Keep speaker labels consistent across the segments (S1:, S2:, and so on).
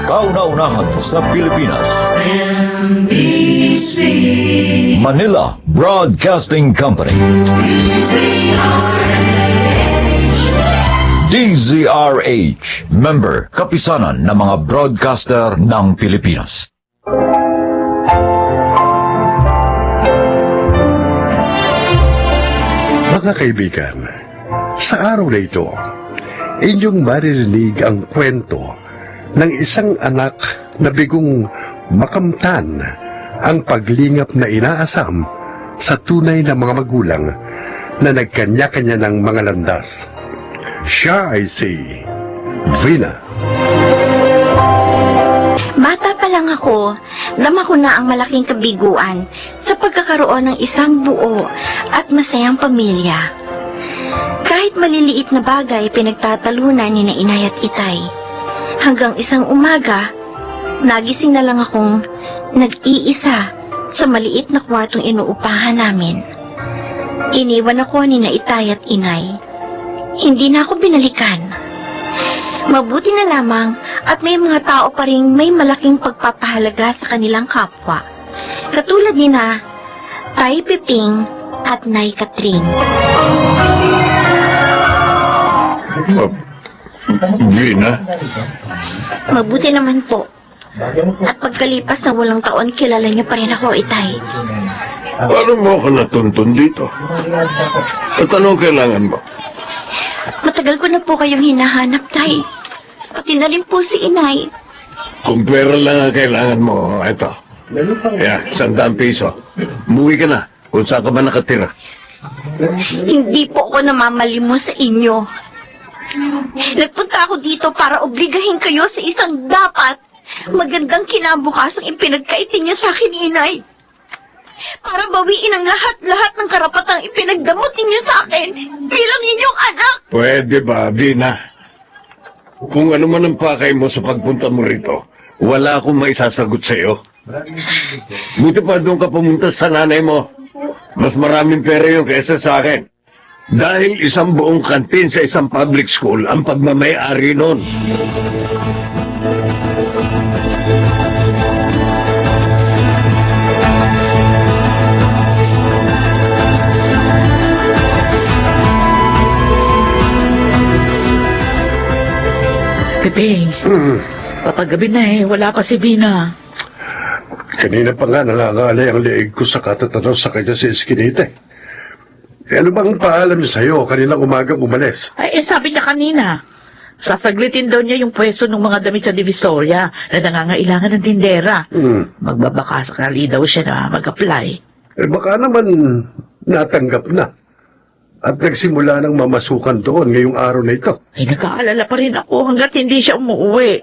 S1: Kauna-unahan sa Pilipinas. Manila Broadcasting Company. DZRH, member, kapisanan ng mga broadcaster ng Pilipinas.
S2: Mga kaibigan, sa araw na ito, inyong maririnig ang kwento ng isang anak na bigong makamtan ang paglingap na inaasam sa tunay na mga magulang na nagkanya-kanya ng mga landas. Siya ay si Vina.
S3: Bata pa lang ako, dama ko na ang malaking kabiguan sa pagkakaroon ng isang buo at masayang pamilya. Kahit maliliit na bagay pinagtatalunan ni na inay at itay. Hanggang isang umaga, nagising na lang akong nag-iisa sa maliit na kwartong inuupahan namin. Iniwan ako ni na itay at inay. Hindi na ako binalikan. Mabuti na lamang at may mga tao pa ring may malaking pagpapahalaga sa kanilang kapwa. Katulad ni na Tay Piping at Nay Catherine.
S2: Vina?
S3: Mabuti naman po. At pagkalipas ng walang taon, kilala niyo pa rin ako, itay.
S2: Paano mo ako natuntun dito? At anong kailangan mo?
S3: Matagal ko na po kayong hinahanap, tay. Pati na rin po si inay.
S2: Kung pera lang ang kailangan mo, ito. Yeah, 100 piso. Umuwi ka na kung saan ka ba nakatira.
S3: Hindi po ako namamalimos sa inyo. Nagpunta ako dito para obligahin kayo sa isang dapat magandang kinabukasang ipinagkaitin niyo sa akin, inay. Para bawiin ang lahat-lahat ng karapatang ipinagdamot ninyo sa akin bilang inyong anak.
S2: Pwede ba, Vina? Kung ano man ang pakay mo sa pagpunta mo rito, wala akong maisasagot sa iyo. Buti pa doon ka pumunta sa nanay mo. Mas maraming pera yung kesa sa akin. Dahil isang buong kantin sa isang public school ang pagmamay-ari nun.
S4: Piping, papagabi na wala pa si Vina.
S2: Kanina pa nga nangangalay ang leeg ko sa katatanaw sa kanya si Eskinite. Ano bang paalam niya sa'yo kaninang umagang umalis?
S4: Ay, sabi niya kanina, sasaglitin daw niya yung pwesto ng mga damit sa Divisoria na nangangailangan ng tindera. Magbabakasakali daw siya na mag-apply.
S2: Baka naman natanggap na. At nagsimula ng mamasukan doon ngayong araw na ito.
S4: Ay, nag-aalala pa rin ako hanggat hindi siya umuwi.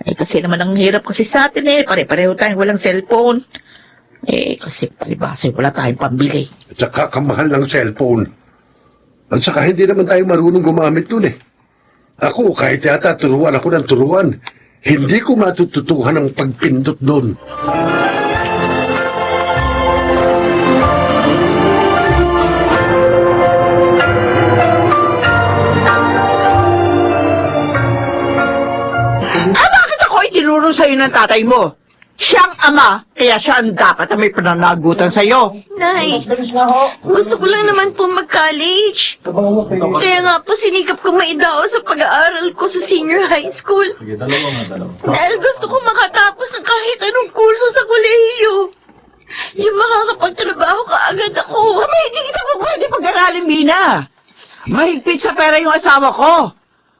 S4: Ay, kasi naman ang hirap kasi sa atin pare-pareho tayong walang cellphone. Kasi palibasa wala tayong pambili.
S2: At saka kamahal ng cellphone. At saka hindi naman tayo marunong gumamit nun Ako, kahit yata turuan ako ng turuan, hindi ko matututuhan ang pagpindot doon.
S5: Bakit ako itinuro sa'yo ng tatay mo? Siyang ama, kaya siya ang dapat na may pananagutan sa'yo.
S3: Nay, gusto ko lang naman po mag-college. Kaya nga po sinikap ko maidao sa pag-aaral ko sa senior high school. Dahil gusto ko makatapos ng kahit anong kurso sa kolehiyo. Yung makakapagtrabaho kaagad ako.
S5: Kami, hindi kita po pwede pag-aralin, Mina. Mahigpit sa pera yung asawa ko.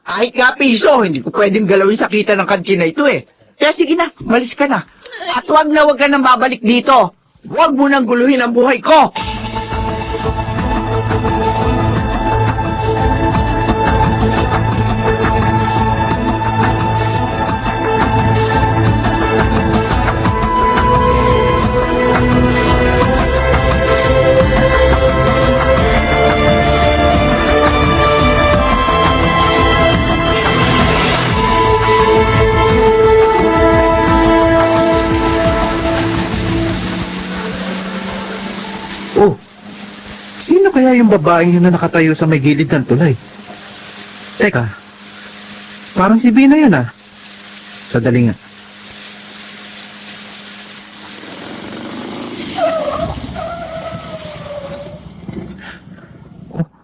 S5: Kahit nga piso, hindi ko pwedeng galawin sa kita ng kantina ito Kaya sige na, malis ka na. At wag ka nang babalik dito. Huwag mo nang guluhin ang buhay ko.
S6: Oh, sino kaya yung babaeng yun na nakatayo sa may gilid ng tulay? Teka, parang si Bina yun ah. Sadali nga.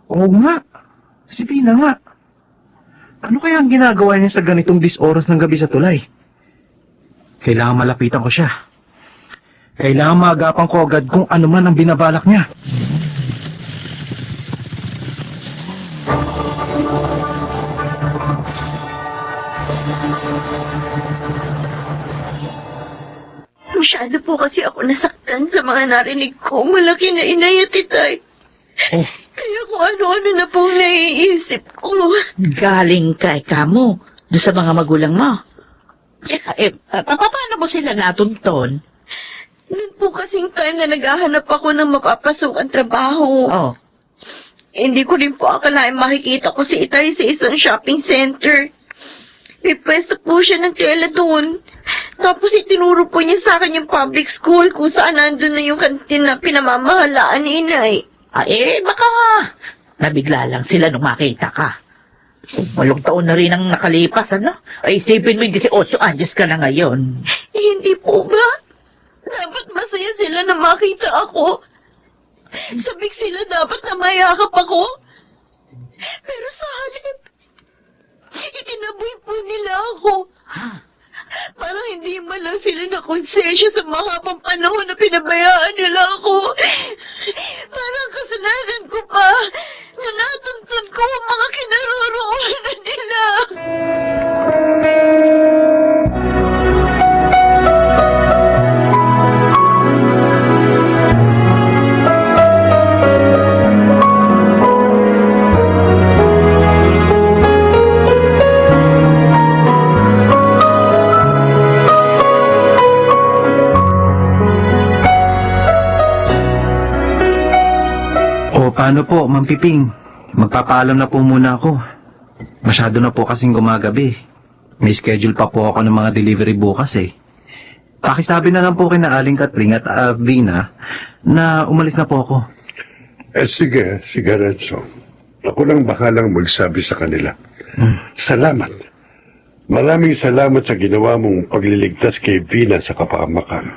S6: Oo nga. Si Bina nga. Ano kaya ang ginagawa niya sa ganitong oras ng gabi sa tulay? Kailangan malapitan ko siya. Kailangan maagapan ko agad kung ano man ang binabalak niya.
S3: Masyado po kasi ako nasaktan sa mga narinig ko. Malaki na inay at itay.
S6: Oh.
S3: Kaya kung ano-ano na pong naiisip ko.
S4: Galing kay kamo, doon sa mga magulang mo. Paano mo sila natunton?
S3: Noon po kasing time na naghahanap ako ng mapapasukan trabaho.
S4: Oh.
S3: Hindi ko rin po akalain makikita ko si itay sa isang shopping center. May pwesto po siya ng tela doon. Tapos itinuro po niya sa akin yung public school kung saan nandun na yung kantin na pinamamahalaan ni inay.
S4: Baka nabigla lang sila nung makita ka. Walong taon na rin ang nakalipas, ano? Isipin mo yung 18 anyos ka na ngayon.
S3: Hindi po ba? Dapat masaya sila na makita ako. Sabik sila dapat na mayakap ako. Pero sa halip, itinaboy po nila ako. Parang hindi man lang sila nakonsensya sa mahabang panahon na pinabayaan nila ako. Parang kasalanan ko pa na natuntun ko ang mga kinaroroonan nila.
S6: Paano po, Ma'am Piping? Magpapaalam na po muna ako. Masyado na po kasing gumagabi. May schedule pa po ako ng mga delivery bukas eh. Pakisabi na lang po kina Aling Katring at Vina na umalis na po ako.
S2: Sige Renzo. Ako lang bakalang magsabi sa kanila. Salamat. Maraming salamat sa ginawa mong pagliligtas kay Vina sa kapahamakan.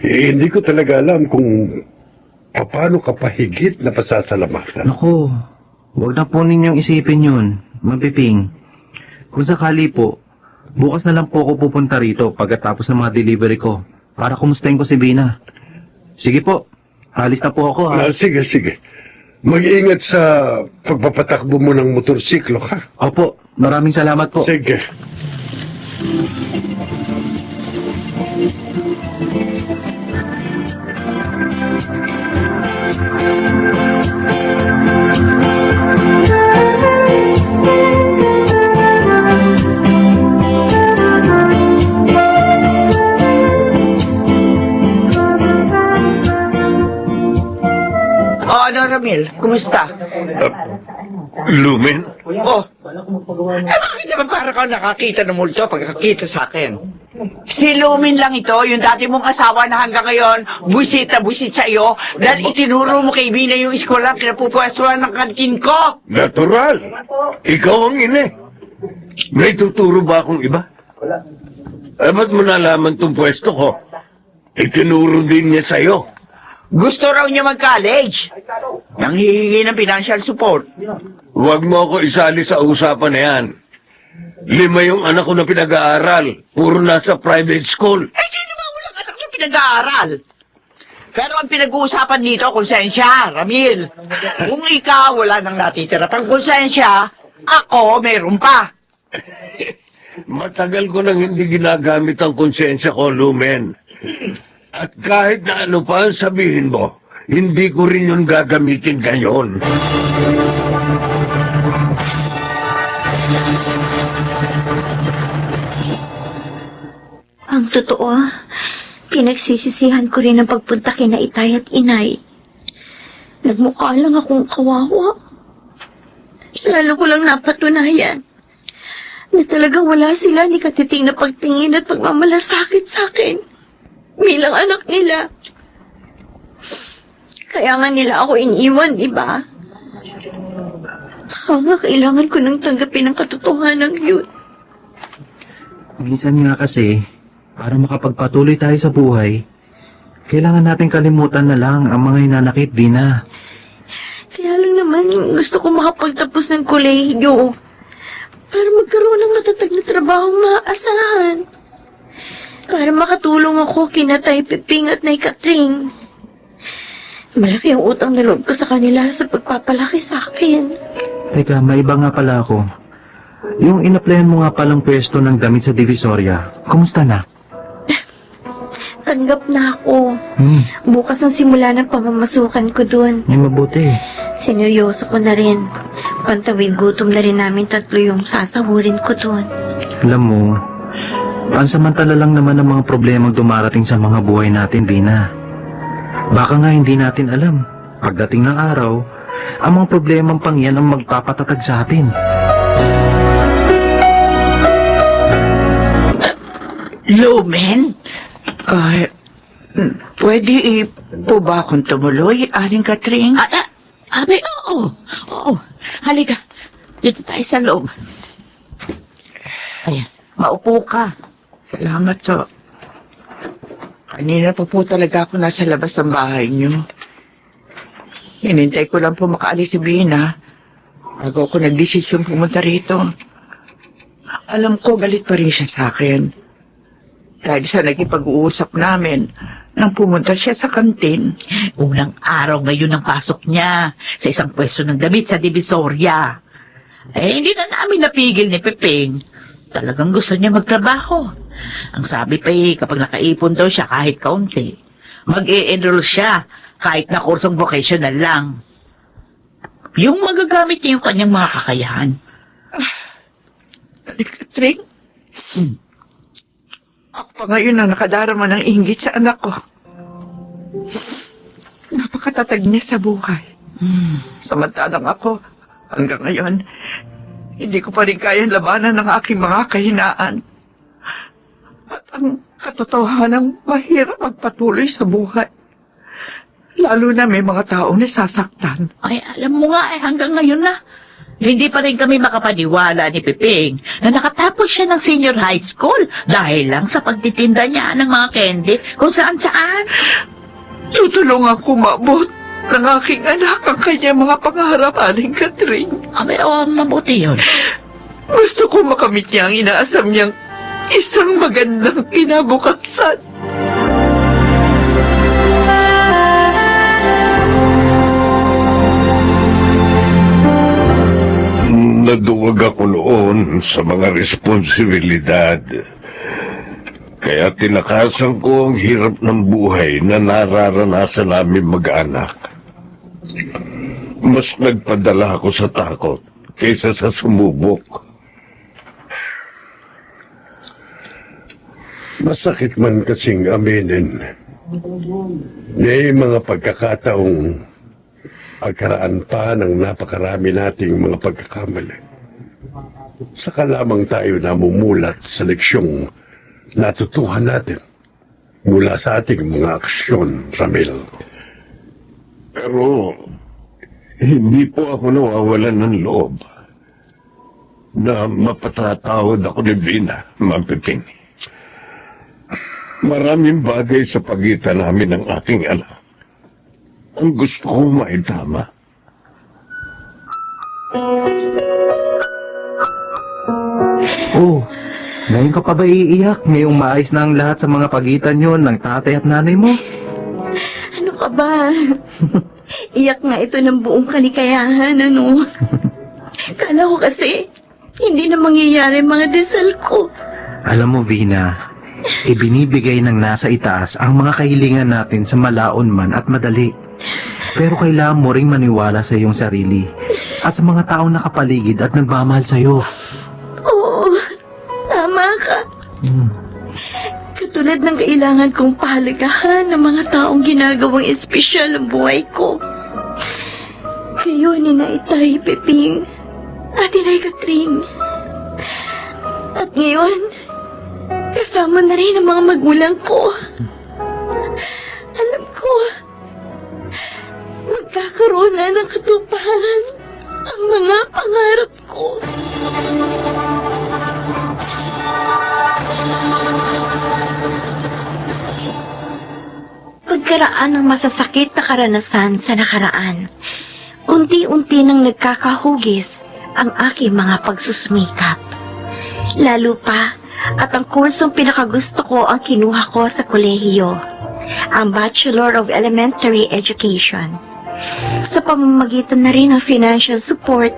S2: Hindi ko talaga alam kung paano ka pahigit na pasasalamatan.
S6: Naku, huwag na po ninyong isipin yun, Ma'am Piping. Kung sakali po, bukas na lang po ako pupunta rito pagkatapos ng mga delivery ko para kumustahin ko si Vina. Sige po, alis na po ako ha.
S2: Sige. Mag-ingat sa pagpapatakbo mo ng motorsiklo, ha?
S6: Opo, maraming salamat po.
S2: Sige.
S5: Ano, Ramil? Kumusta?
S2: Lumen?
S5: Bakit naman para ka nakakita ng multo pagkakita sa akin? Si Lumin lang ito, yung dati mong asawa na hanggang ngayon, buisit sa iyo, dahil itinuro mo kay Bina yung iskolang kinapupwestuhan ng kantin ko.
S2: Natural. Ikaw ang ina. May tuturo ba akong iba? Ba't mo nalaman tong pwesto ko? Itinuro din niya sa'yo.
S5: Gusto raw niya mag-college. Nang hihingi ng financial support.
S2: Huwag mo ako isali sa usapan na yan. 5 yung anak ko na pinag-aaral. Puro nasa private school.
S5: Sino ba walang anak niya pinag-aaral? Pero ang pinag-uusapan dito, konsensya, Ramil. Kung ikaw wala nang natitira pang konsensya, ako meron pa.
S2: Matagal ko nang hindi ginagamit ang konsensya ko, Lumen. At kahit na ano pa ang sabihin mo, hindi ko rin yun gagamitin ngayon.
S3: Ang totoo, pinagsisisihan ko rin ang pagpunta kina itay at inay. Nagmukha lang akong kawawa. Lalo ko lang napatunayan na talagang wala sila ni katiting na pagtingin at pagmamalasakit sa akin bilang anak nila. Kaya nga nila ako iniwan, di ba? Kailangan ko nang tanggapin ang katotohanan yun.
S6: Minsan nga kasi, para makapagpatuloy tayo sa buhay, kailangan natin kalimutan na lang ang mga hinanakit, Vina.
S3: Kaya lang naman, gusto ko makapagtapos ng kolehiyo. Para magkaroon ng matatag na trabahong maaasahan. Para makatulong ako kina Tay Piping at Nay Katring. Malaki ang utang na loob ko sa kanila sa pagpapalaki sa akin.
S6: Teka, may iba nga pala ako. Yung inaplayan mo nga palang pwesto ng damit sa Divisoria, kumusta na?
S3: Tanggap na ako.
S6: Hmm,
S3: Bukas ang simula ng pamamasukan ko dun.
S6: may mabuti.
S3: Sineryoso ko na rin. Pantawid gutom na rin namin tatlo yung sasahurin ko dun.
S6: Alam mo, pansamantala lang naman ang mga problemang dumarating sa mga buhay natin, Vina. Baka nga hindi natin alam. Pagdating ng araw, ang mga problemang pang yan ang magpapatatag sa atin.
S5: Lumen? Pwede po ba akong tumuloy, Aling Katring?
S4: Abi, oo. Oo. Halika. Dito tayo sa loob. Ayan. Maupo ka.
S5: Salamat to. Kanina pa po talaga ako nasa labas ng bahay niyo. Hinintay ko lang po makaalis si Bina bago ako nagdesisyon pumunta rito. Alam ko galit pa rin siya sa akin. Dahil sa nagipag-uusap namin nang pumunta siya sa kantin.
S4: Unang araw ngayon ang pasok niya sa isang pwesto ng damit sa Divisoria. Hindi na namin napigil ni Pepeng. Talagang gusto niya magtrabaho. Ang sabi pa kapag nakaipon daw siya kahit kaunti, mag-e-enroll siya kahit na kursong vocational lang. Yung magagamit niya yung kanyang mga kakayahan.
S5: Katring? Ako pa ngayon ang nakadarama ng inggit sa anak ko. Napakatatag niya sa buhay. Samantalang ako, hanggang ngayon, hindi ko pa rin kayang labanan ng aking mga kahinaan. At ang katotohanan, mahirap magpatuloy sa buhay. Lalo na may mga taong nasasaktan.
S4: Ay, alam mo nga hanggang ngayon na. Hindi pa rin kami makapaniwala ni Pepeng na nakatapos siya ng senior high school dahil lang sa pagtitinda niya ng mga candy kung saan-saan.
S5: Tutulungan ko maabot ng aking anak ang kanyang mga pangarap, Aling Katring.
S4: Abay, mabuti yun.
S5: Gusto ko makamit niya ang inaasam niyang isang magandang kinabukasan.
S7: Naduwag ako noon sa mga responsibilidad. Kaya tinakasan ko ang hirap ng buhay na nararanasan namin mag-anak. Mas nagpadala ako sa takot kaysa sa sumubok.
S2: Masakit man kasing aminin. May mga pagkakataong pagkaraan pa ng napakarami nating mga pagkakamali. Saka lamang tayo namumulat sa leksyong natutuhan natin mula sa ating mga aksyon, Ramil.
S7: Pero hindi po ako nawawalan ng loob na mapatatawad ako ni Vina, Ma'am Pepeng. Maraming bagay sa pagitan namin ng aking anak ang gusto kong maitama.
S6: Oh, ngayon ka pa ba iiyak? Ngayong maayos na ang lahat sa mga pagitan yon ng tatay at nanay mo?
S3: Ano ka ba? Iyak nga ito ng buong kalikayahan, ano? Kala ko kasi, hindi na mangyayari mga desal ko.
S6: Alam mo, Vina, ibinibigay ng nasa itaas ang mga kahilingan natin sa malaon man at madali. Pero kailangan mo ring maniwala sa iyong sarili at sa mga taong nakapaligid at nagmamahal sa iyo.
S3: Oo, tama ka. Katulad ng kailangan kong pahalagahan ng mga taong ginagawang espesyal ang buhay ko. Kayo ni Naitay Peping at Inay Katring. At ngayon, kasama na rin ang mga magulang ko. Alam ko, magkakaroon na ng katuparan ang mga pangarap ko. Pagkaraan ng masasakit na karanasan sa nakaraan, unti-unti nang nagkakahugis ang aking mga pagsusumikap. Lalo pa at ang kursong pinakagusto ko ang kinuha ko sa kolehiyo, ang Bachelor of Elementary Education. Sa pamamagitan na rin ng financial support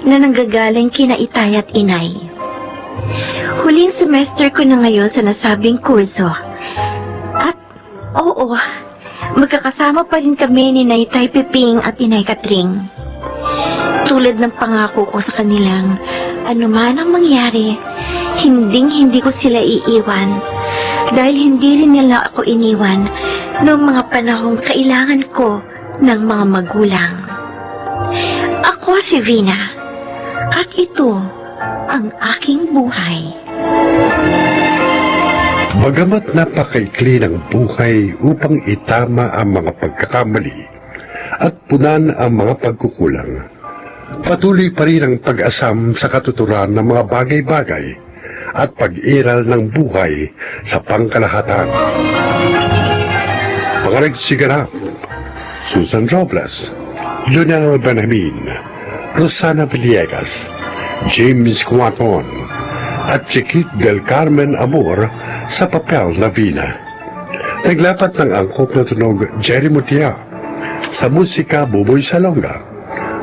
S3: na nanggagaling kina itay at inay. Huling semester ko na ngayon sa nasabing kurso. At oo, magkakasama pa rin kami ni Naitay Piping at Inay Katring. Tulad ng pangako ko sa kanilang, anuman ang mangyari, hindi ko sila iiwan dahil hindi rin nila ako iniwan noong mga panahong kailangan ko ng mga magulang. Ako si Vina at ito ang aking buhay.
S2: Bagamat napakaikli ng buhay upang itama ang mga pagkakamali at punan ang mga pagkukulang, patuloy pa rin ang pag-asam sa katuturan ng mga bagay-bagay at pag-iral ng buhay sa pangkalahatan. Mga nagsiganap, Susan Robles, Juliana Benjamin, Rosana Villegas, James Cuaton, at Chiquit del Carmen Amor sa papel na Vina. Naglapat ng angkop na tunog Jerry Mutia, sa musika Buboy Salonga,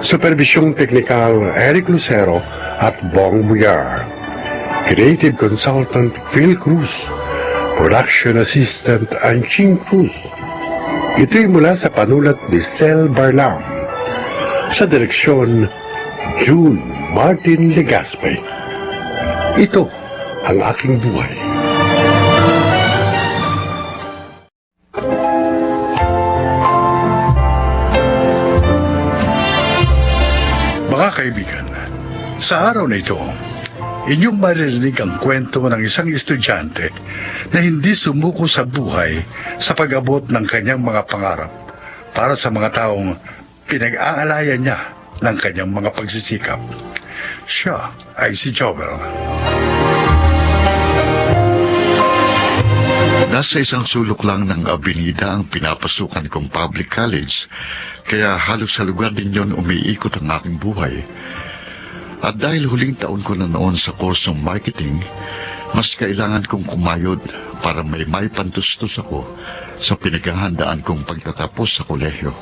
S2: supervisyong teknikal Eric Lucero at Bong Buyar, creative consultant Phil Cruz, production assistant Anching Cruz. Ito'y mula sa panulat ni Sel Barlam, sa direksyon June Martin Legaspi. Ito ang aking buhay. Mga kaibigan, sa araw na ito, inyong maririnig ang kwento ng isang estudyante na hindi sumuko sa buhay sa pag-abot ng kanyang mga pangarap para sa mga taong pinag-aalayan niya ng kanyang mga pagsisikap. Siya ay si Joel.
S8: Nasa isang sulok lang ng abenida ang pinapasukan kong public college, kaya halos sa lugar din yon umiikot ang aking buhay. At dahil huling taon ko na noon sa kursong marketing, mas kailangan kong kumayod para may pantustos ako sa pinaghahandaan kong pagtatapos sa kolehiyo.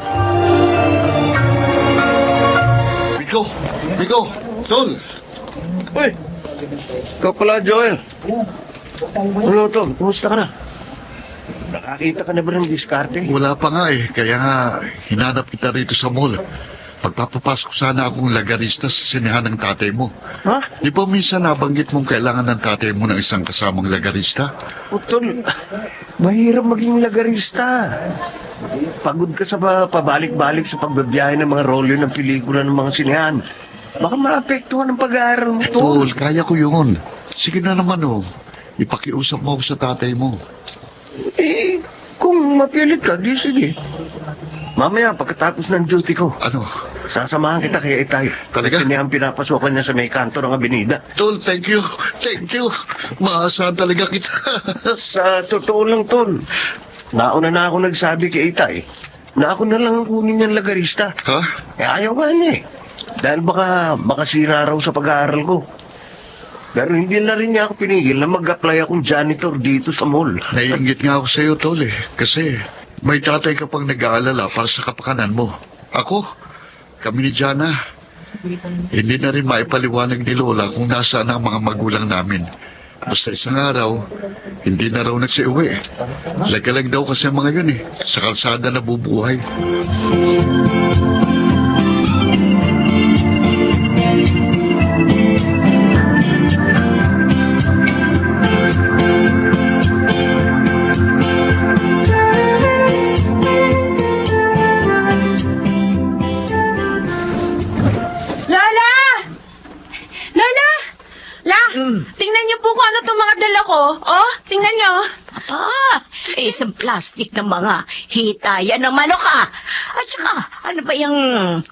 S8: Biko! Tol!
S7: Uy! Ikaw pala, Joel. Ano, Tol? Kumusta ka na? Nakakita ka na ba ng diskarte?
S8: Wala pa nga kaya nga hinanap kita rito sa mall. Pagpapapasok sana akong lagarista sa sinehan ng tatay mo.
S7: Ha?
S8: Di ba minsan nabanggit mong kailangan ng tatay mo ng isang kasamang lagarista?
S7: O, Tol, mahirap maging lagarista. Pagod ka sa pabalik-balik sa pagbabiyahe ng mga rolyo ng pelikula ng mga sinehan. Baka maapektuhan ang pag-aaral mo, Tol.
S8: Tol, kaya ko yun. Sige na naman ipakiusap mo ako sa tatay mo.
S7: Kung mapilit ka, di sige. Mamaya, pagkatapos ng duty ko,
S8: Ano?
S7: sasamahan kita kay Itay.
S8: Talaga?
S7: Kasi niyang pinapasokan niya sa may kanto ng abenida.
S8: Tol, thank you. Thank you. Maasahan talaga kita.
S7: Sa totoo lang, Tol, nauna na ako nagsabi kay Itay na ako na lang ang kunin niyang lagarista.
S8: Ha?
S7: Ayaw nga niya Dahil baka makasira raw sa pag-aaral ko. Pero hindi na rin niya ako pinigil na mag-apply akong janitor dito sa mall.
S8: Naiingit nga ako sa iyo, Tol Kasi may tatay ka pang nag-aalala para sa kapakanan mo. Ako, kami ni Jana. Hindi na rin maipaliwanag ni Lola kung nasaan ang mga magulang namin. Basta isang araw, hindi na raw nagsiuwi. Lagalag daw kasi ang mga yun sa kalsada na bubuhay.
S9: Tingnan niyo po kung ano itong mga dala ko. Oh, tingnan niyo. Isang plastic ng mga hitayan ng manok ah. At saka, ano ba yung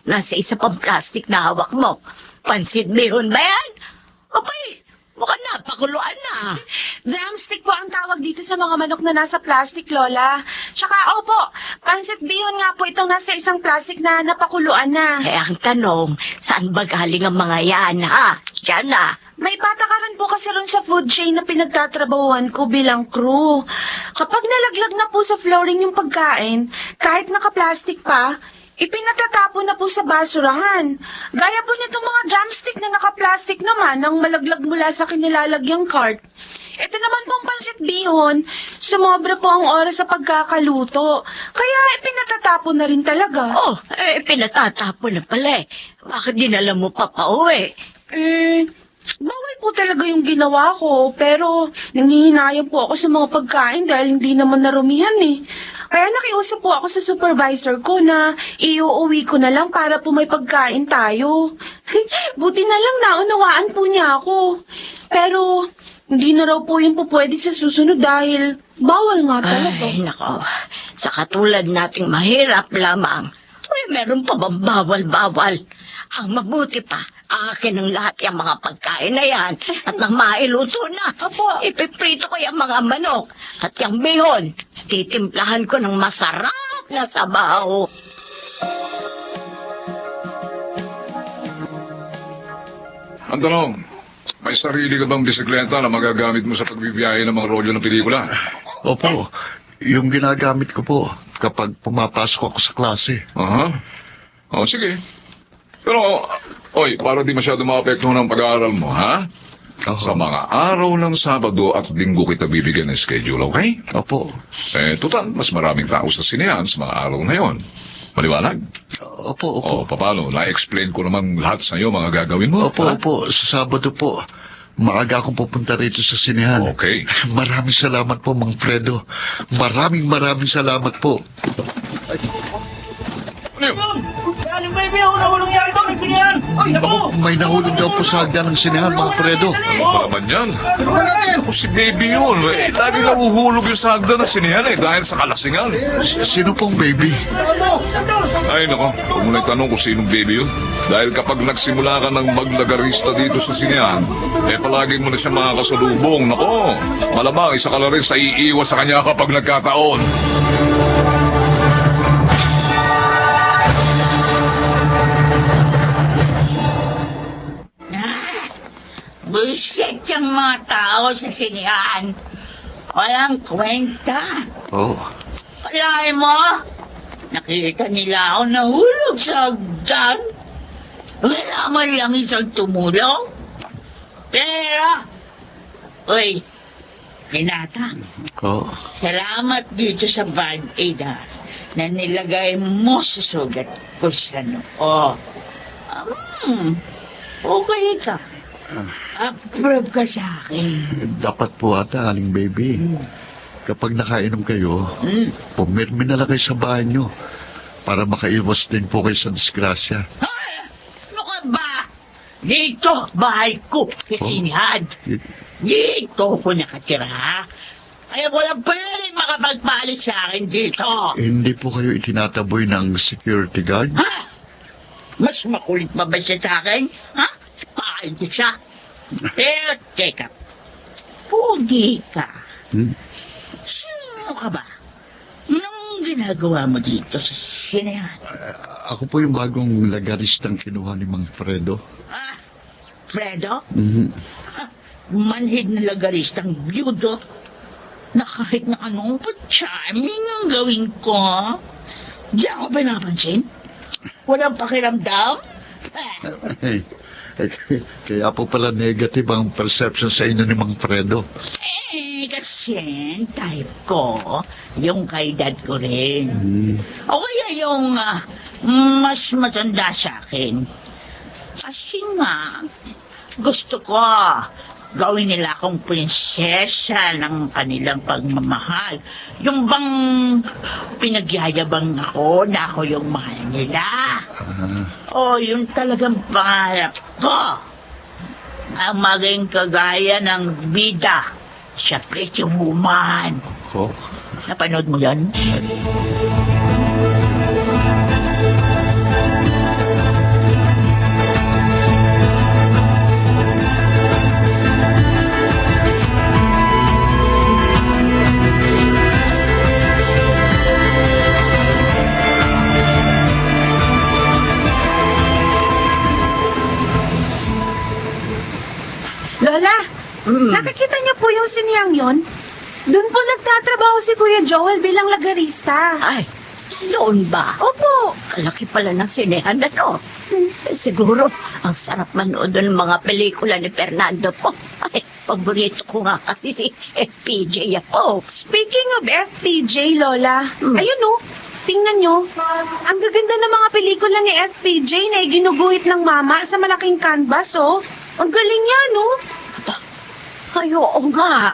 S9: nasa isa pang plastic na hawak mo? Pansit bihon ba yan? Okay, mukhang napakuluan na.
S10: Drumstick po ang tawag dito sa mga manok na nasa plastic, Lola. Tsaka, opo, pansit bihon nga po itong nasa isang plastic na napakuluan na.
S9: Eh, ang tanong, saan ba galing ang mga yan, ha? Diyan na.
S10: May patakaran po kasi ron sa food chain na pinagtatrabahuan ko bilang crew. Kapag nalaglag na po sa flooring yung pagkain, kahit naka-plastic pa, ipinatatapon na po sa basurahan. Gaya po nitong mga drumstick na naka-plastic naman nang malaglag mula sa kinilalagyang cart. Ito naman pong pansit bihon, sumobra po ang oras sa pagkakaluto. Kaya ipinatatapon na rin talaga.
S9: Oh, pinatatapon na pala eh. Bakit dinala mo pa pauwi?
S10: Bawal po talaga yung ginawa ko, pero nanghihinayang po ako sa mga pagkain dahil hindi naman narumihan eh. Kaya nakiusap po ako sa supervisor ko na iuuwi ko na lang para po may pagkain tayo. Buti na lang naunawaan po niya ako. Pero hindi na raw po yun po pwede sa susunod dahil bawal nga talaga.
S9: Ay, nako. Sa katulad nating mahirap lamang, meron pa bang bawal-bawal? Ang mabuti pa, akin ang lahat yung mga pagkain na yan at nang mailuto na.
S10: Apo.
S9: Ipiprito ko yung mga manok at yung bihon. Titimplahan ko ng masarap na sabaw.
S11: Ang tanong, may sarili ka bang bisikleta na magagamit mo sa pagbibiyahe ng mga rolyo ng pelikula?
S8: Opo, yung ginagamit ko po kapag pumapasok ako sa klase.
S11: Aha. O, sige. Pero, oy, para di masyado maapektuhan ng pag-aaral mo, ha?
S8: Oho.
S11: Sa mga araw ng Sabado at Linggo kita bibigyan ng schedule, okay?
S8: Opo.
S11: Total, mas maraming tao sa sinehan sa mga araw na yon. Maliwanag?
S8: Opo, opo.
S11: O, paano? Na-explain ko naman lahat sa iyo mga gagawin mo.
S8: Opo,
S11: ha?
S8: opo. Sa Sabado po, maaga akong pupunta rito sa sinehan.
S11: Okay.
S8: Maraming salamat po, Mang Fredo. Maraming salamat po.
S11: Ano yun?
S5: Ano ba yung nahulong yan ito? May sinihan! Ay, naku!
S8: May nahulog daw po sa hagdan ng sinehan, Mang Fredo.
S11: Ano ba naman yan? Ako si baby yun. Lagi nahuhulog yung sa hagdan na sinihan dahil sa kalasingan.
S8: Sino pong baby?
S11: Ay, nako. Huwag mo na itanong kung sinong baby yun. Dahil kapag nagsimula ka ng maglagarista dito sa sinihan, palagi mo na siya makakasalubong. Nako, malamang isa ka na rin sa iiwas sa kanya kapag nagkataon.
S4: Bullshit yung mga tao sa sinihan. Walang kwenta.
S8: Oh,
S4: Kalahin mo, nakita nila ako nahulog sa hagdan. Wala man lang isang tumulong. Pero, uy, Pinata,
S8: oh.
S4: salamat dito sa Band-Aid na nilagay mo sa sugat ko sa noo. Okay ka. Approve ka sa akin.
S8: Dapat po ata, aling baby. Kapag nakainom kayo, pumirmi na lang kayo sa bahay nyo para makaiwas din po kayo sa disgrasya.
S4: Ano ka ba? Dito, bahay ko, kasinihan. Dito ko nakatira. Kaya walang pwedeng makapagpalit sa akin dito.
S8: Hindi po kayo itinataboy ng security guard?
S4: Ha? Mas makulit pa ba siya sa akin? Ha? Pahay ko siya. Pero, teka. Pugi ka. Sino ka ba? Anong ginagawa mo dito sa sinehan?
S8: Ako po yung bagong lagaristang kinuha ni Mang Fredo.
S4: Ah, Fredo?
S8: Mhm.
S4: Manhid na lagaristang byudo na kahit na anong pa-charming ang gawin ko. Di ako ba napansin? Walang pakiramdam?
S8: Hey, kaya po pala negative ang perception sa inyo ni Mang Fredo.
S4: Kasi type ko, yung kay dad ko rin. O kaya yung mas matanda sa akin. Kasi nga, gusto ko gawin nila akong prinsesa ng kanilang pagmamahal. Yung bang pinagyayabang ako na ako yung mahal nila. O yung talagang pangarap ko. Ang maging kagaya ng bida sa Pretty Woman.
S8: Oh.
S4: Napanood mo yan?
S10: Lola, nakikita niyo po yung siniyang yon? Doon po nagtatrabaho si Kuya Joel bilang lagarista.
S9: Ay, doon ba?
S10: Opo.
S9: Kalaki pala ng sinehan na to. Siguro, ang sarap manood ng mga pelikula ni Fernando po. Ay, paborito ko nga kasi si FPJ ako.
S10: Speaking of FPJ, Lola, ayun oh, tingnan nyo. Ang gaganda ng mga pelikula ni FPJ na ginuguhit ng mama sa malaking canvas, oh. Ang galing niya, no?
S9: Ay, oo nga.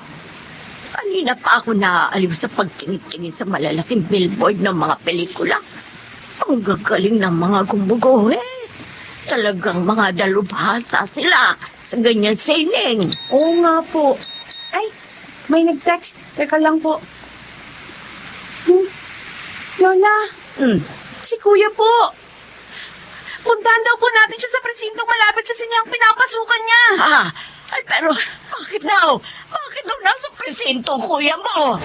S9: Kanina pa ako naaaliw sa pagtingin-tingin sa malalaking billboard ng mga pelikula. Ang gagaling ng mga gumuguhit. Talagang mga dalubhasa sila sa ganyan sining.
S10: Oo nga po. Ay, may nag-text. Teka lang po. Lola, si Kuya po. Puntahan daw po natin siya sa presintong malapit sa sinyang pinapasukan niya.
S9: Ay, pero bakit daw? Bakit daw nasa presinto, kuya mo?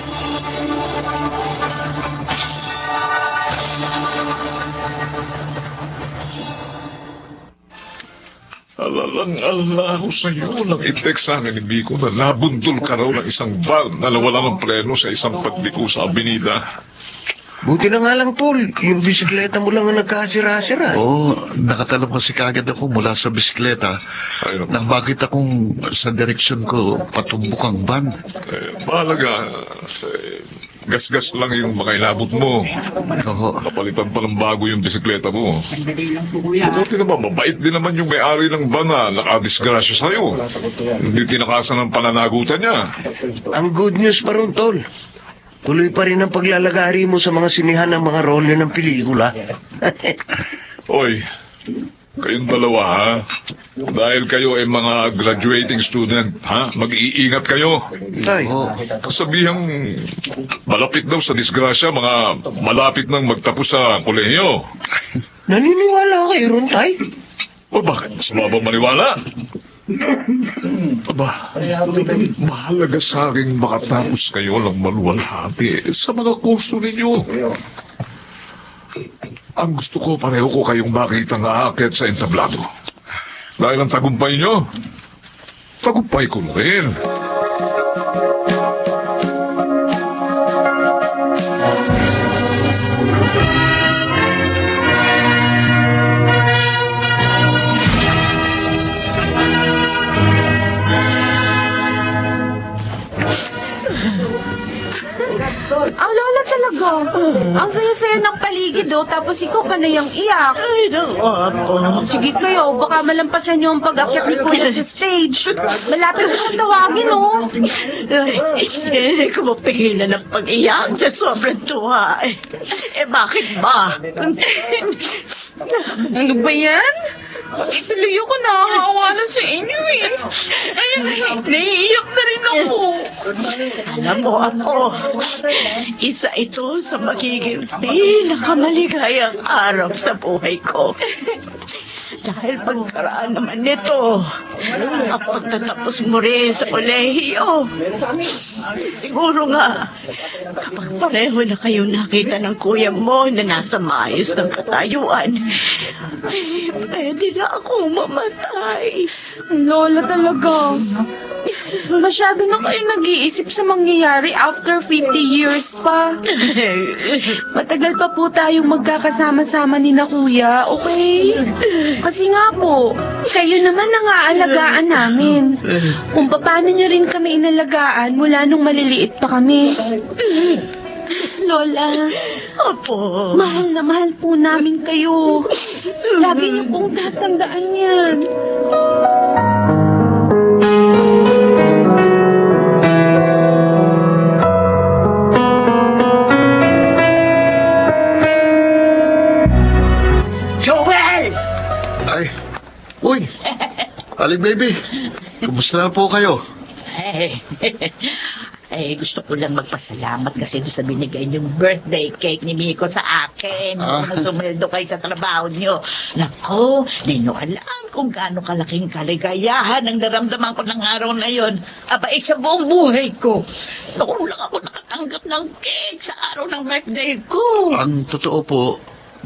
S11: Alalang-alala ako sa iyo nang i-text sa akin ni Biko na nabundol ka raw ng isang van na nawala ng preno sa isang pagliko sa Avenida.
S12: Buti na nga lang, Paul. Yung bisikleta mo lang ang nagkasira-sira.
S8: Oo, nakatalong kasi kagad ako mula sa bisikleta.
S11: Ayun.
S8: Nang bakit akong sa direksyon ko patumbok ang van.
S11: Mahalaga, gas-gas lang yung makailabot mo.
S8: Oo.
S11: Napalitan pa ng bago yung bisikleta mo. Buti naman, mabait din naman yung may-ari ng van na nakadisgrasya sa'yo. Hindi tinakasan ng pananagutan niya.
S12: Ang good news pa ron, Tol. Tuloy pa rin ang paglalagari mo sa mga sinihan ng mga role ng pelikula.
S11: Oy, kayong dalawa ha? Dahil kayo ay mga graduating student, ha? Mag-iingat kayo.
S12: Ay,
S11: Kasabihang malapit daw sa disgrasya, mga malapit nang magtapos sa kolehiyo.
S12: naniniwala kayo ron, Tay?
S11: O bakit? Masama ba maniwala? Aba, mahalaga sa akin makatapos kayo ng maluwalhati sa mga kurso ninyo. Ang gusto ko, pareho ko kayong makita na aakyat sa entablado. Dahil ang tagumpay nyo, tagumpay ko rin.
S10: Ang lola talaga. Ang saya-saya ng paligid, oh. Tapos ikaw pa na yung iyak.
S4: Ay, naku.
S10: Sige kayo, baka malampasan niyo ang pag-akyat ni Kuya sa stage. Malapit ko siyang tawagin, oh.
S9: Ay, hindi ko mapigilan ng pag-iyak sa sobrang tuwa. Bakit ba?
S10: Ano ba yan? Ituloy ako nakakawa na sa inyo, eh. Ay, naiiyak na rin ako.
S9: Alam mo ako, isa ito sa magiging pinakamaligayang araw sa buhay ko. Dahil pagkaraan naman nito, ang pagtatapos mo rin sa kolehiyo. Siguro nga, kapag pareho na kayo nakita ng kuya mo na nasa maayos ng katayuan, ay, pwede na akong mamatay.
S10: Lola talaga. Masyado na kayo nag-iisip sa mangyayari after 50 years pa. Matagal pa po tayong magkakasama-sama ni na kuya, okay? Kasi nga po, kayo naman ang aalagaan namin. Kung paano nyo rin kami inalagaan mula nung maliliit pa kami. Lola,
S9: Opo.
S10: mahal na mahal po namin kayo. Lagi niyo pong tatandaan yan.
S9: Joel!
S8: Ay, uy, Aling baby, kumusta na po kayo?
S9: Eh,
S4: Gusto ko lang magpasalamat kasi doon sa binigay niyong birthday cake ni Miko sa akin. Nung sumweldo kayo sa trabaho niyo. Nako, di niyo alam kung gaano kalaking kaligayahan ang naramdaman ko ng araw na yon. Sa buong buhay ko. Noon lang ako nakatanggap ng cake sa araw ng birthday ko.
S8: Ang totoo po,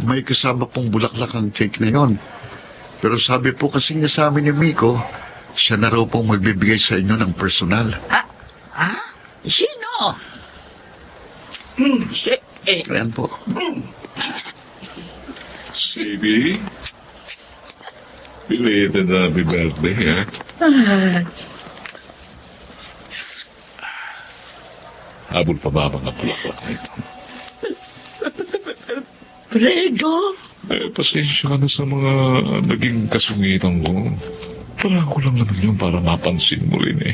S8: may kasama pong bulaklak ang cake na yon. Pero sabi po kasi niya sa amin ni Miko, siya na raw pong magbibigay sa inyo ng personal.
S4: Sino?
S8: Ayan po.
S11: Baby? Belated happy birthday, ha? Habol pa ba mga bulaklak na ito?
S4: Fredo?
S11: Pasensya ka na sa mga naging kasungitan ko. Parang ko lang naman yun para mapansin mo rin eh.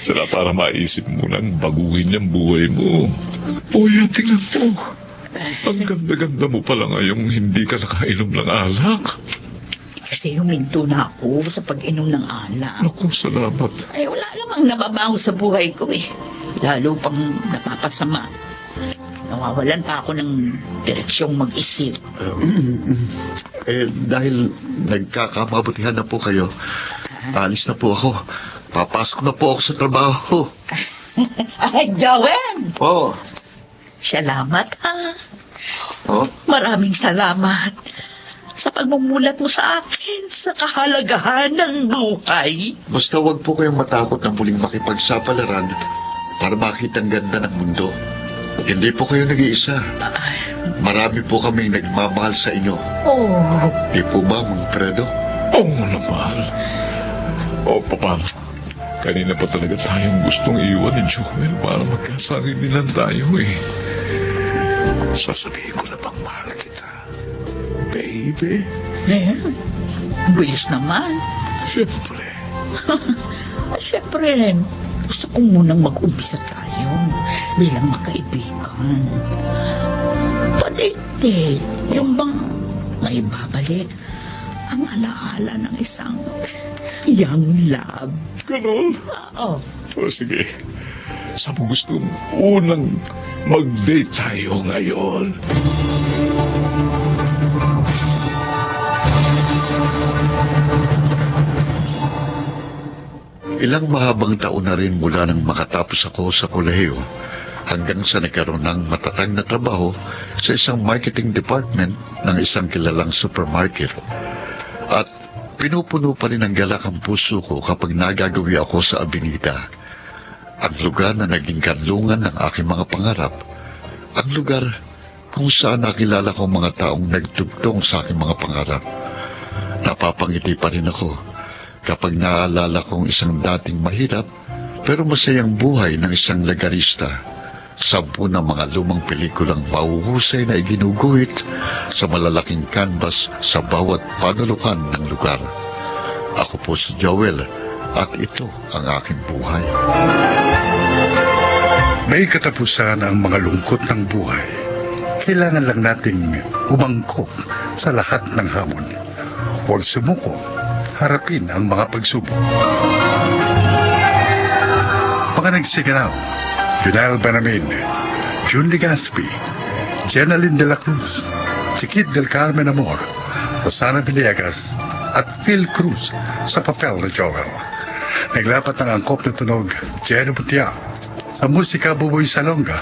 S11: Sila para maisip mo lang baguhin yung buhay mo. O yan, tingnan mo. Ang ganda-ganda mo pala ngayong hindi ka nakainom ng alak.
S4: Kasi huminto na ako sa pag-inom ng alak.
S11: Naku, salamat.
S4: Wala namang nababago sa buhay ko eh. Lalo pang napapasama. Nawawalan pa ako ng direksyong mag-isip.
S8: Dahil nagkakamabutihan na po kayo, alis na po ako. Papasok na po ako sa trabaho.
S4: Joel!
S8: Oh.
S4: Salamat
S8: Oh.
S4: Maraming salamat sa pagmumulat mo sa akin sa kahalagahan ng buhay.
S8: Basta wag po kayong matakot na muling makipagsapalaran para makita ang ganda ng mundo. Hindi po kayo nag-iisa. Marami po kaming nagmamahal sa inyo.
S4: Oh.
S8: Di po ba, Mang Fredo?
S11: Oo naman. O, paano? Kanina pa talaga tayong gustong iwan ni Joel para magkasanginilan tayo eh. Sasabihin ko na bang mahal kita? Baby?
S4: Bilis naman.
S11: Siyempre.
S4: Siyempre, gusto ko munang mag-umpisa tayo bilang magkaibigan. Padate, yung bang may babalik ang alaala ng isang young love.
S11: Ganon?
S4: Oo.
S11: O sige. Saan mo gusto unang mag-date tayo ngayon?
S8: Ilang mahabang taon na rin mula nang makatapos ako sa kolehiyo hanggang sa nagkaroon ng matatag na trabaho sa isang marketing department ng isang kilalang supermarket. At pinupuno pa rin ang galak ang puso ko kapag nagagawi ako sa Avenida. Ang lugar na naging kanlungan ng aking mga pangarap. Ang lugar kung saan nakilala ko mga taong nagtugtong sa aking mga pangarap. Napapangiti pa rin ako kapag naaalala kong isang dating mahirap pero masayang buhay ng isang lagarista. 10 na mga lumang pelikulang mahuhusay na iginuguhit sa malalaking canvas sa bawat panulukan ng lugar. Ako po si Joel at ito ang aking buhay.
S2: May katapusan ang mga lungkot ng buhay. Kailangan lang nating umangkop sa lahat ng hamon. Huwag sumuko. Harapin ang mga pagsubok. Mga nagsiganap, Junel Benamin, June Legaspi, Jenaline de la Cruz, Chiquit del Carmen Amor, Rosana Villegas, at Phil Cruz sa papel na Joel. Naglapat ng angkop na tunog, Jerry Butia. Sa musika, Buboy Salonga.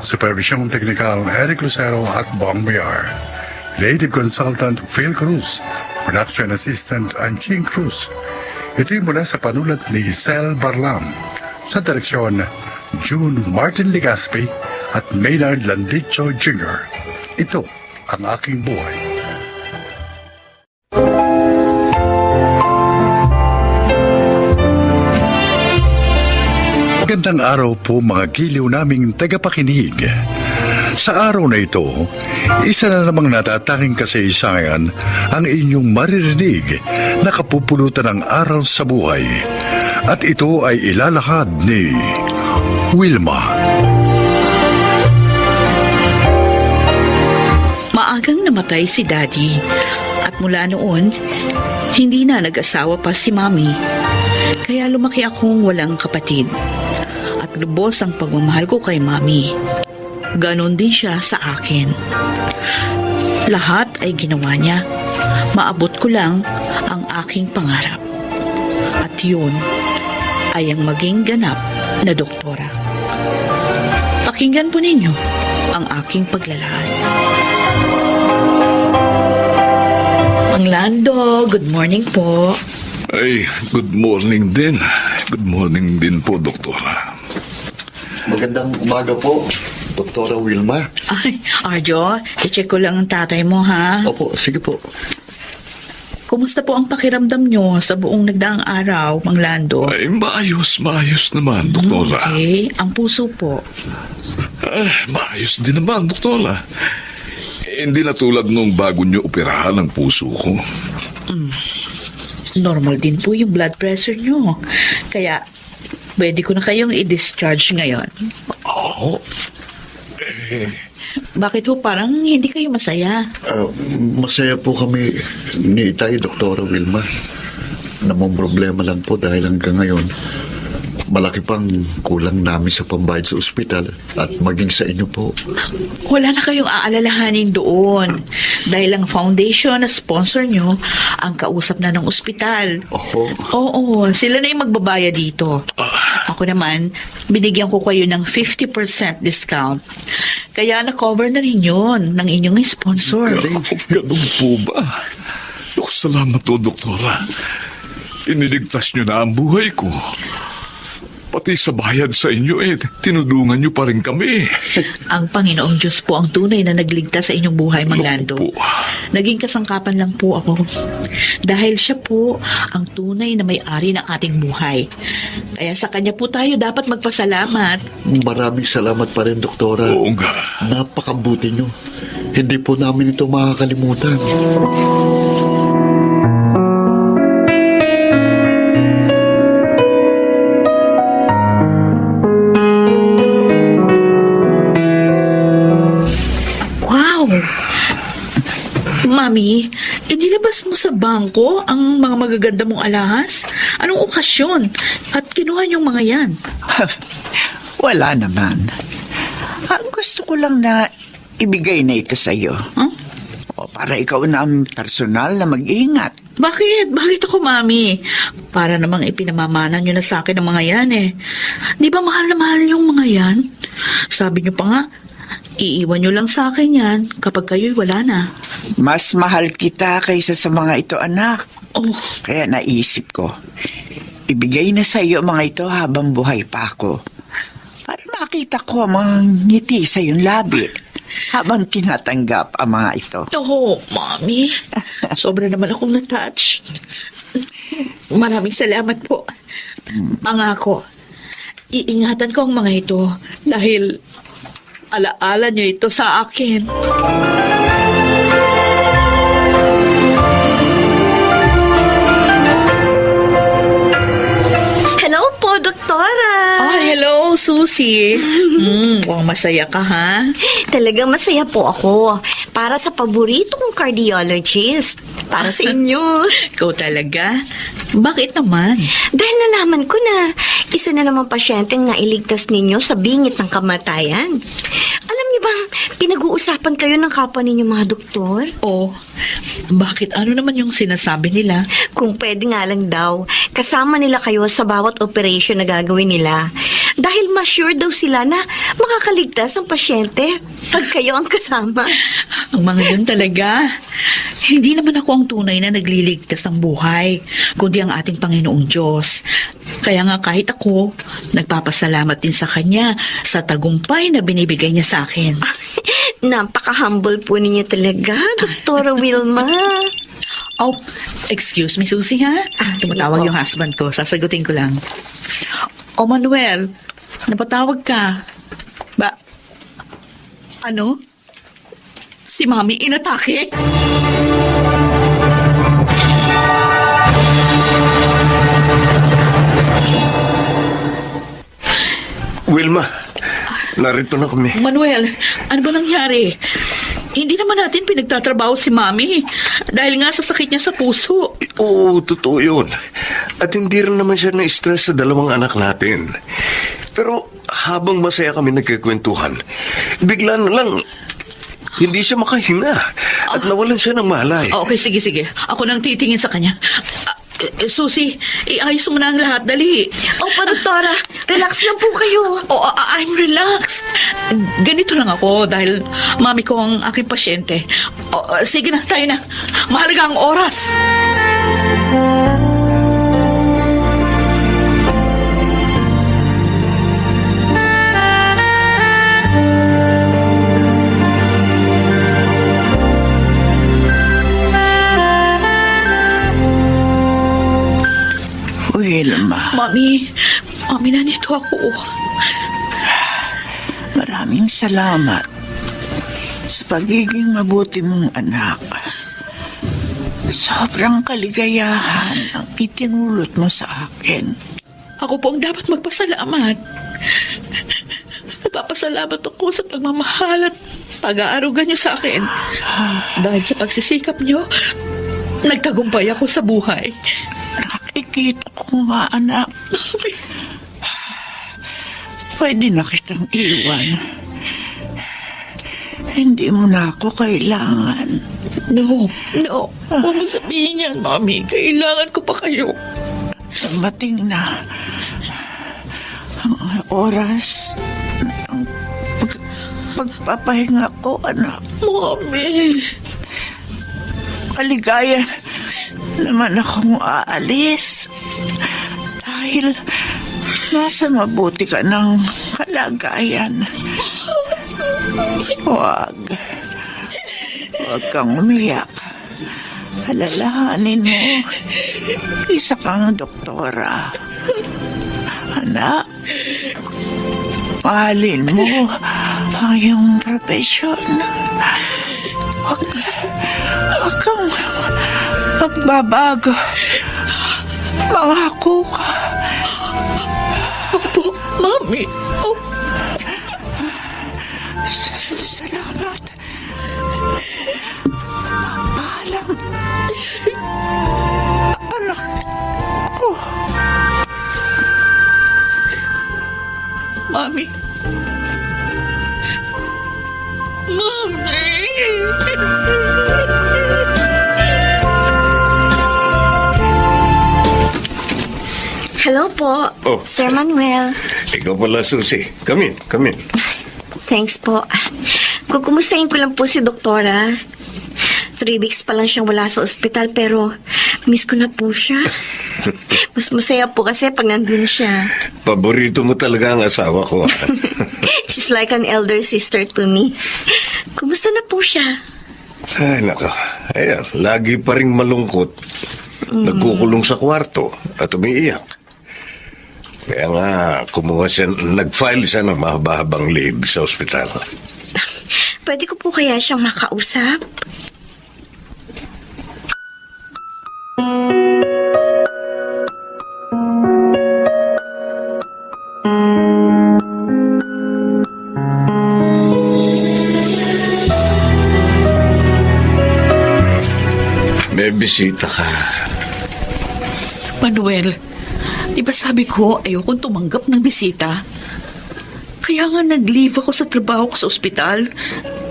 S2: Supervisyong teknikal, Eric Lucero at Bong Mayar. Creative Consultant, Phil Cruz. Production Assistant, Anching Cruz. Ito'y mula sa panulat ni Sel Barlam. Sa direksyon, June Martin Legaspi at Maynard Landicho Jr. Ito ang aking buhay. Magandang araw po mga giliw naming tagapakinig. Sa araw na ito, isa na namang natatanging kasaysayan ang inyong maririnig na kapupulutan ng aral sa buhay. At ito ay ilalahad ni Wilma.
S13: Maagang namatay si Daddy at mula noon, hindi na nag-asawa pa si Mami. Kaya lumaki akong walang kapatid. At lubos ang pagmamahal ko kay Mami. Ganon din siya sa akin. Lahat ay ginawa niya. Maabot ko lang ang aking pangarap. At yun ay ang maging ganap na doktora. Pakinggan po ninyo ang aking paglalahad. Mang Lando, good morning po.
S11: Ay, good morning din. Good morning din po, Doktora.
S8: Magandang umaga po, Doktora Wilma.
S13: Ay, Arjo, i-check ko lang ang tatay mo, ha?
S8: Opo, sige po.
S13: Kumusta po ang pakiramdam nyo sa buong nagdaang araw, Mang Lando?
S11: Ay, maayos naman, Doktora.
S13: Okay, ang puso po.
S11: Maayos din naman, Doktora. Hindi na tulad nung bago niyo operahan ang puso ko.
S13: Normal din po yung blood pressure nyo. Kaya, pwede ko na kayong i-discharge ngayon.
S11: Oo.
S13: Bakit ho parang hindi kayo masaya?
S8: Masaya po kami ni Itay, Doktora Wilma. Namang problema lang po dahil hanggang ngayon, malaki pang kulang namin sa pambayad sa ospital at maging sa inyo po.
S13: Wala na kayong aalalahanin doon. Dahil ang foundation na sponsor nyo, ang kausap na ng ospital. Oo, sila na yung magbabayad dito. Ako naman, binigyan ko kayo ng 50% discount. Kaya na-cover na rin yun ng inyong sponsor.
S11: Ganun po ba? Salamat po, Doktora. Iniligtas niyo na ang buhay ko. Pati sa bayad sa inyo tinudungan niyo pa rin kami.
S13: Ang Panginoong Diyos po ang tunay na nagligtas sa inyong buhay, Mang Lando. Naging kasangkapan lang po ako. Dahil siya po ang tunay na may-ari ng ating buhay. Kaya sa kanya po tayo dapat magpasalamat.
S8: Maraming salamat pa rin, Doktora.
S11: Oo nga.
S8: Napakabuti nyo. Hindi po namin ito makakalimutan.
S13: Mami, inilabas mo sa bangko ang mga magaganda mong alahas? Anong okasyon? At kinuha niyong mga yan?
S5: Wala naman. Ang gusto ko lang na ibigay na ito sa'yo.
S13: Huh?
S5: O para ikaw na ang personal na mag-iingat.
S13: Bakit? Bakit ako, Mami? Para namang ipinamamana niyo na sa akin ang mga yan Di ba mahal na mahal yung mga yan? Sabi niyo pa nga, iiwan niyo lang sa akin yan kapag kayo'y wala na.
S5: Mas mahal kita kaysa sa mga ito, anak.
S13: Oh.
S5: Kaya naisip ko, ibigay na sa iyo mga ito habang buhay pa ako. Para makita ko ang mga ngiti sa iyong labi habang tinatanggap ang mga ito.
S13: Oo, Mami. Sobra naman akong na-touch. Maraming salamat po. Pangako, iingatan ko ang mga ito dahil alaala niyo ito sa akin.
S3: Hello po, Doktora!
S13: Hello, Susie. Mukhang masaya ka, ha?
S3: Talagang masaya po ako. Para sa paborito kong cardiologist. Para sa inyo.
S13: Ikaw talaga? Bakit naman?
S3: Dahil nalaman ko na isa na naman pasyenteng nailigtas ninyo sa bingit ng kamatayan. Alam niyo bang pinag-uusapan kayo ng kapwa ninyo mga doktor?
S13: Oh, bakit? Ano naman yung sinasabi nila?
S3: Kung pwede nga lang daw, kasama nila kayo sa bawat operation na gagawin nila. Dahil mas sure daw sila na makakaligtas ang pasyente pag kayo ang kasama.
S13: Ang mga yun talaga. Hindi naman ako ang tunay na nagliligtas ng buhay, kundi ang ating Panginoong Diyos. Kaya nga kahit ako, nagpapasalamat din sa Kanya sa tagumpay na binibigay niya sa akin.
S3: Napaka-humble po ninyo talaga, Doktora Wilma.
S13: Oh, excuse me, Susie, ha? Tumatawag yung husband ko. Sasagutin ko lang. Oh, Manuel, napatawag ka. Ano? Si Mami inatake?
S7: Wilma, narito na kami.
S13: Manuel, ano ba nangyari? Hindi naman natin pinagtatrabaho si Mami dahil nga sa sakit niya sa puso.
S7: Oo, totoo yun. At hindi rin naman siya na-stress sa dalawang anak natin. Pero
S12: habang masaya kami nagkikwentuhan, bigla na lang, hindi siya makahinga at nawalan siya ng malay.
S13: Okay, sige. Ako nang titingin sa kanya. Susie, iayos mo na ang lahat. Dali.
S3: Opo, doktora. Relax lang po kayo.
S13: I'm relaxed. Ganito lang ako dahil mami ko ang aking pasyente. Sige na, tayo na. Mahalaga ang oras.
S5: Wilma,
S13: Mami, nandito ako.
S5: maraming salamat sa pagiging mabuti mong anak. Sobrang kaligayahan ang itinulot mo sa akin.
S13: Ako po ang dapat magpasalamat. Nagpapasalamat ako sa pagmamahal at pag-aaruga niyo sa akin. Dahil sa pagsisikap niyo, nagtagumpay ako sa buhay.
S5: Nakikita ko nga, anak. Pwede na kitang iwan. Hindi mo na ako kailangan.
S13: No. Huwag mo sabihin yan, Mami. Kailangan ko pa kayo.
S5: Dumating na ang oras ng pagpapahinga ko, anak.
S13: Mami.
S5: Maligaya naman akong aalis dahil nasa mabuti ka ng kalagayan. Huwag kang umiyak. Alalahanin mo, isa kang doktora. Anak, mahalin mo ang iyong profesyon. Huwag kang magbabago. Mangako ka.
S13: Opo, Mami.
S5: Salamat. Paalam. Anak ko.
S13: Mami.
S3: Hello po,
S12: Oh.
S3: Sir Manuel.
S12: Ikaw pala, Susie. Come in.
S3: Thanks po. Kukumustahin ko lang po si Doktora. 3 weeks pa lang siyang wala sa ospital pero miss ko na po siya. Mas masaya po kasi pag nandun siya.
S12: Paborito mo talaga ang asawa ko.
S3: She's like an elder sister to me. Kumusta na po siya?
S12: Ay, nako. Ayan, lagi pa ring malungkot. Nagkukulong sa kwarto at umiiyak. Kaya nga, nag-file siya ng mahaba-habang leave sa ospital.
S3: Pwede ko po kaya siyang makausap?
S12: May bisita ka.
S13: Manuel, di ba sabi ko ayokong tumanggap ng bisita? Kaya nga nag-leave ako sa trabaho ko sa ospital.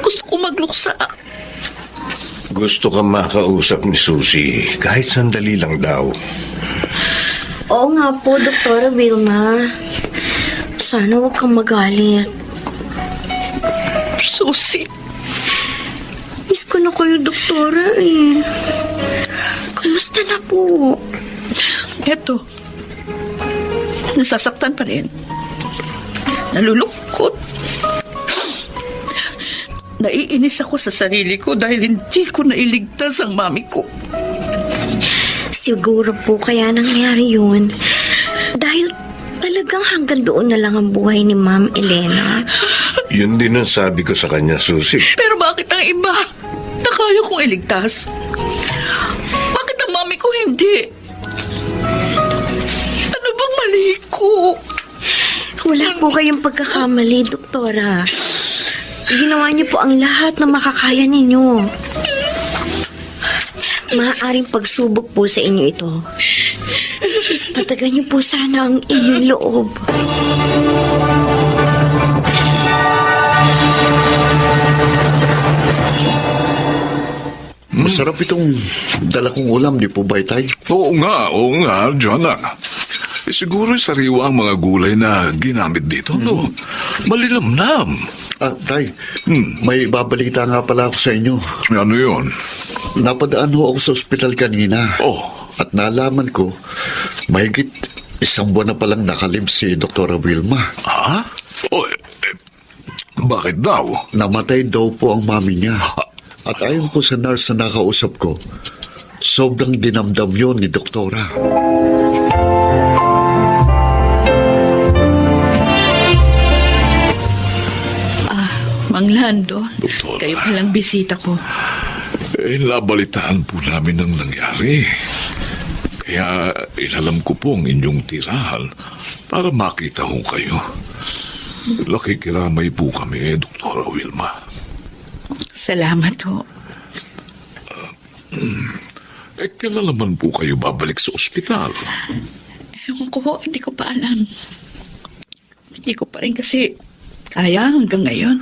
S13: Gusto ko magluksa.
S12: Gusto ka makausap ni Susie, kahit sandali lang daw.
S3: Oo nga po, Doktora Vilma. Sana huwag kang magalit.
S13: Susie.
S3: Miss ko na kayo, Doktora eh. Kumusta na po?
S13: Eto. Nasasaktan pa rin. Nalulungkot. Naiinis ako sa sarili ko dahil hindi ko nailigtas ang mami ko.
S3: Siguro po kaya nangyari yun. Dahil talagang hanggang doon na lang ang buhay ni Ma'am Elena.
S12: Yun din ang sabi ko sa kanya, Susie.
S13: Pero bakit ang iba na kaya kong iligtas? Bakit ang mami ko hindi? Ano bang mali ko?
S3: Wala po kayong pagkakamali, Doktora. Ginawa niyo po ang lahat na makakaya ninyo. Maaaring pagsubok po sa inyo ito. Patagan niyo po sana ang inyong loob.
S8: Masarap itong dala kong ulam, di po ba, Tay?
S11: Oo nga, John ah. Siguro sariwa ang mga gulay na ginamit dito, no? Malilamnam.
S8: Tay, may babalita nga pala ako sa inyo.
S11: Ano yun?
S8: Napadaan ho ako sa ospital kanina. At nalaman ko, mahigit 1 buwan na palang nakalib si Dr. Wilma.
S11: Ha? Bakit daw?
S8: Namatay daw po ang mami niya. At ayon po sa nurse na nakausap ko, sobrang dinamdam yun ni Doktora.
S13: Mang Lando,
S11: Doktora.
S13: kayo palang bisita ko.
S11: Nabalitaan po namin ang nangyari. Kaya inalam ko po ang inyong tirahan para makita ho kayo. Nakikiramay po kami, Dr. Wilma.
S13: Salamat ho.
S11: Kailan naman po kayo babalik sa ospital?
S13: Ewan ko, hindi ko pa alam. Hindi ko pa rin kasi kaya hanggang ngayon.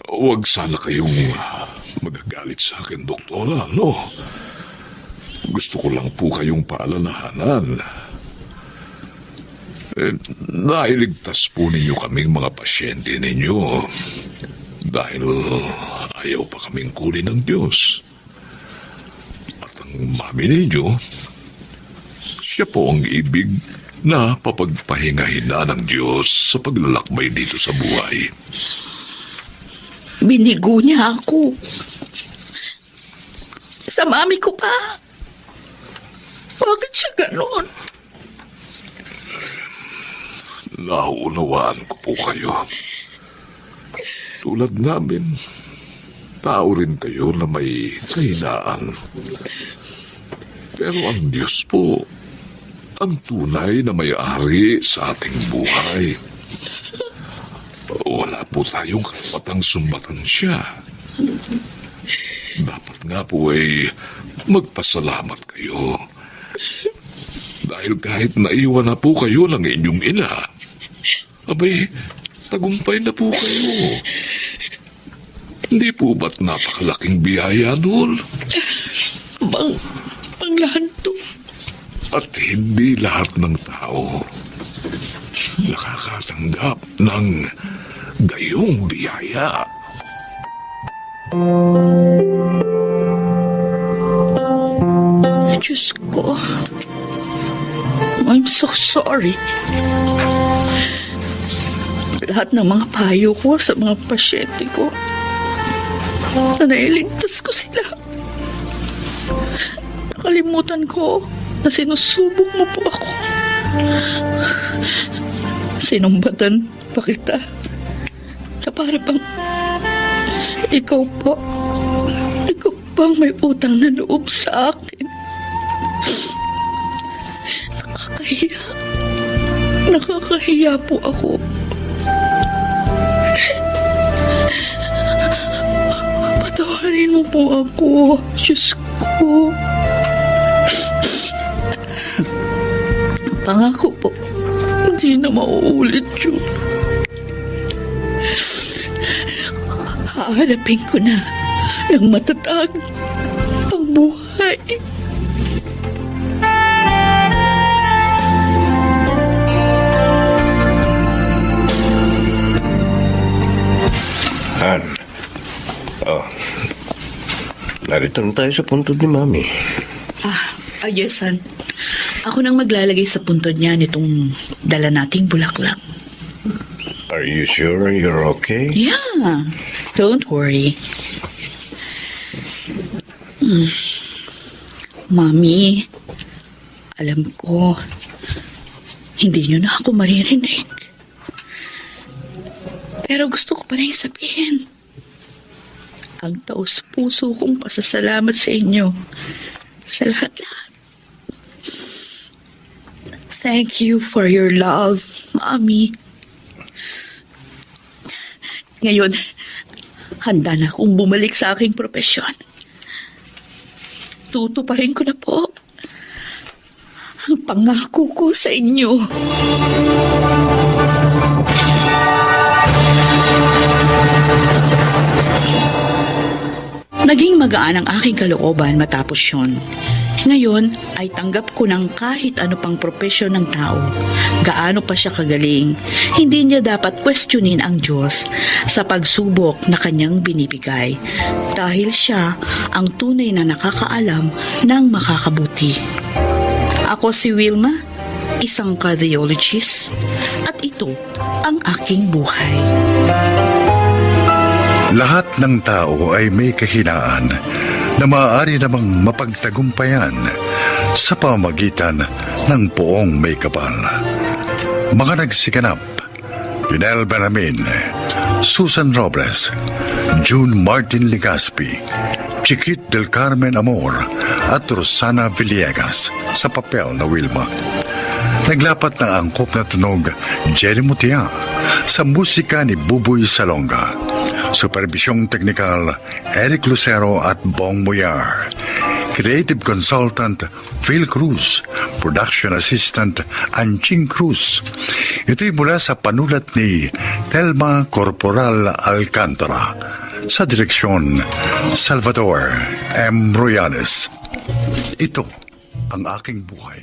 S11: Huwag sana kayong magagalit sa akin, Doktora, no? Gusto ko lang po kayong paalalahanan. Nailigtas po ninyo kaming mga pasyente ninyo dahil ayaw pa kaming kunin ng Diyos. At ang mami ninyo, siya po ang ibig na papagpahingahin na ng Diyos sa paglalakbay dito sa buhay.
S13: Binigo niya ako. Sa mami ko pa. Bakit siya ganon?
S11: Naunawaan ko po kayo. Tulad namin, tao rin kayo na may kahinaan. Pero ang Diyos po, ang tunay na may-ari sa ating buhay. Wala po tayong karapatang sumbatan siya. Dapat nga po ay magpasalamat kayo. Dahil kahit naiwan na po kayo ng inyong ina, abay, tagumpay na po kayo. Hindi po ba't napakalaking biyaya doon?
S13: Bang Lando.
S11: At hindi lahat ng tao nakakatanggap ng gayong biyaya.
S13: Diyos ko. I'm so sorry. Lahat ng mga payo ko sa mga pasyente ko, na nailigtas ko sila. Nakalimutan ko na sinusubok mo po ako. Sinumbatan pa kita na para bang ikaw pa may utang na loob sa akin. Nakakahiya po ako. Patawarin mo po ako, Diyos ko. Pangako po, hindi na mauulit yun. Hahanapin ko na ng matatag ang buhay.
S12: Han. Narito na tayo sa puntod ni Mami.
S13: Yes, son. Ako nang maglalagay sa puntod niya nitong dala nating bulaklak.
S12: Are you sure you're okay?
S13: Yeah, don't worry. Mami, alam ko, hindi niyo na ako maririnig. Pero gusto ko pa rin sabihin, ang taos-puso kong pasasalamat sa inyo sa lahat-lahat. Thank you for your love, Mami. Ngayon, handa na akong bumalik sa aking propesyon. Tutuparin ko na po ang pangako ko sa inyo. Naging magaan ang aking kalooban matapos yun. Ngayon ay tanggap ko ng kahit ano pang propesyon ng tao. Gaano pa siya kagaling, hindi niya dapat questionin ang Diyos sa pagsubok na kanyang binibigay dahil siya ang tunay na nakakaalam ng makakabuti. Ako si Wilma, isang cardiologist, at ito ang aking buhay.
S8: Lahat ng tao ay may kahinaan na maaari namang mapagtagumpayan sa pamamagitan ng poong may kapal. Mga nagsikanap: Yunel Beramin, Susan Robles, June Martin Legaspi, Chiquit del Carmen Amor at Rosana Villegas sa papel na Wilma. Naglapat ng angkop na tunog Jerry Mutia sa musika ni Buboy Salonga. Supervisyong teknikal Eric Lucero at Bong Muyar. Creative Consultant Phil Cruz. Production Assistant Anching Cruz. Ito'y mula sa panulat ni Telma Corporal Alcantara. Sa direksyon Salvador M. Royales. Ito ang aking buhay.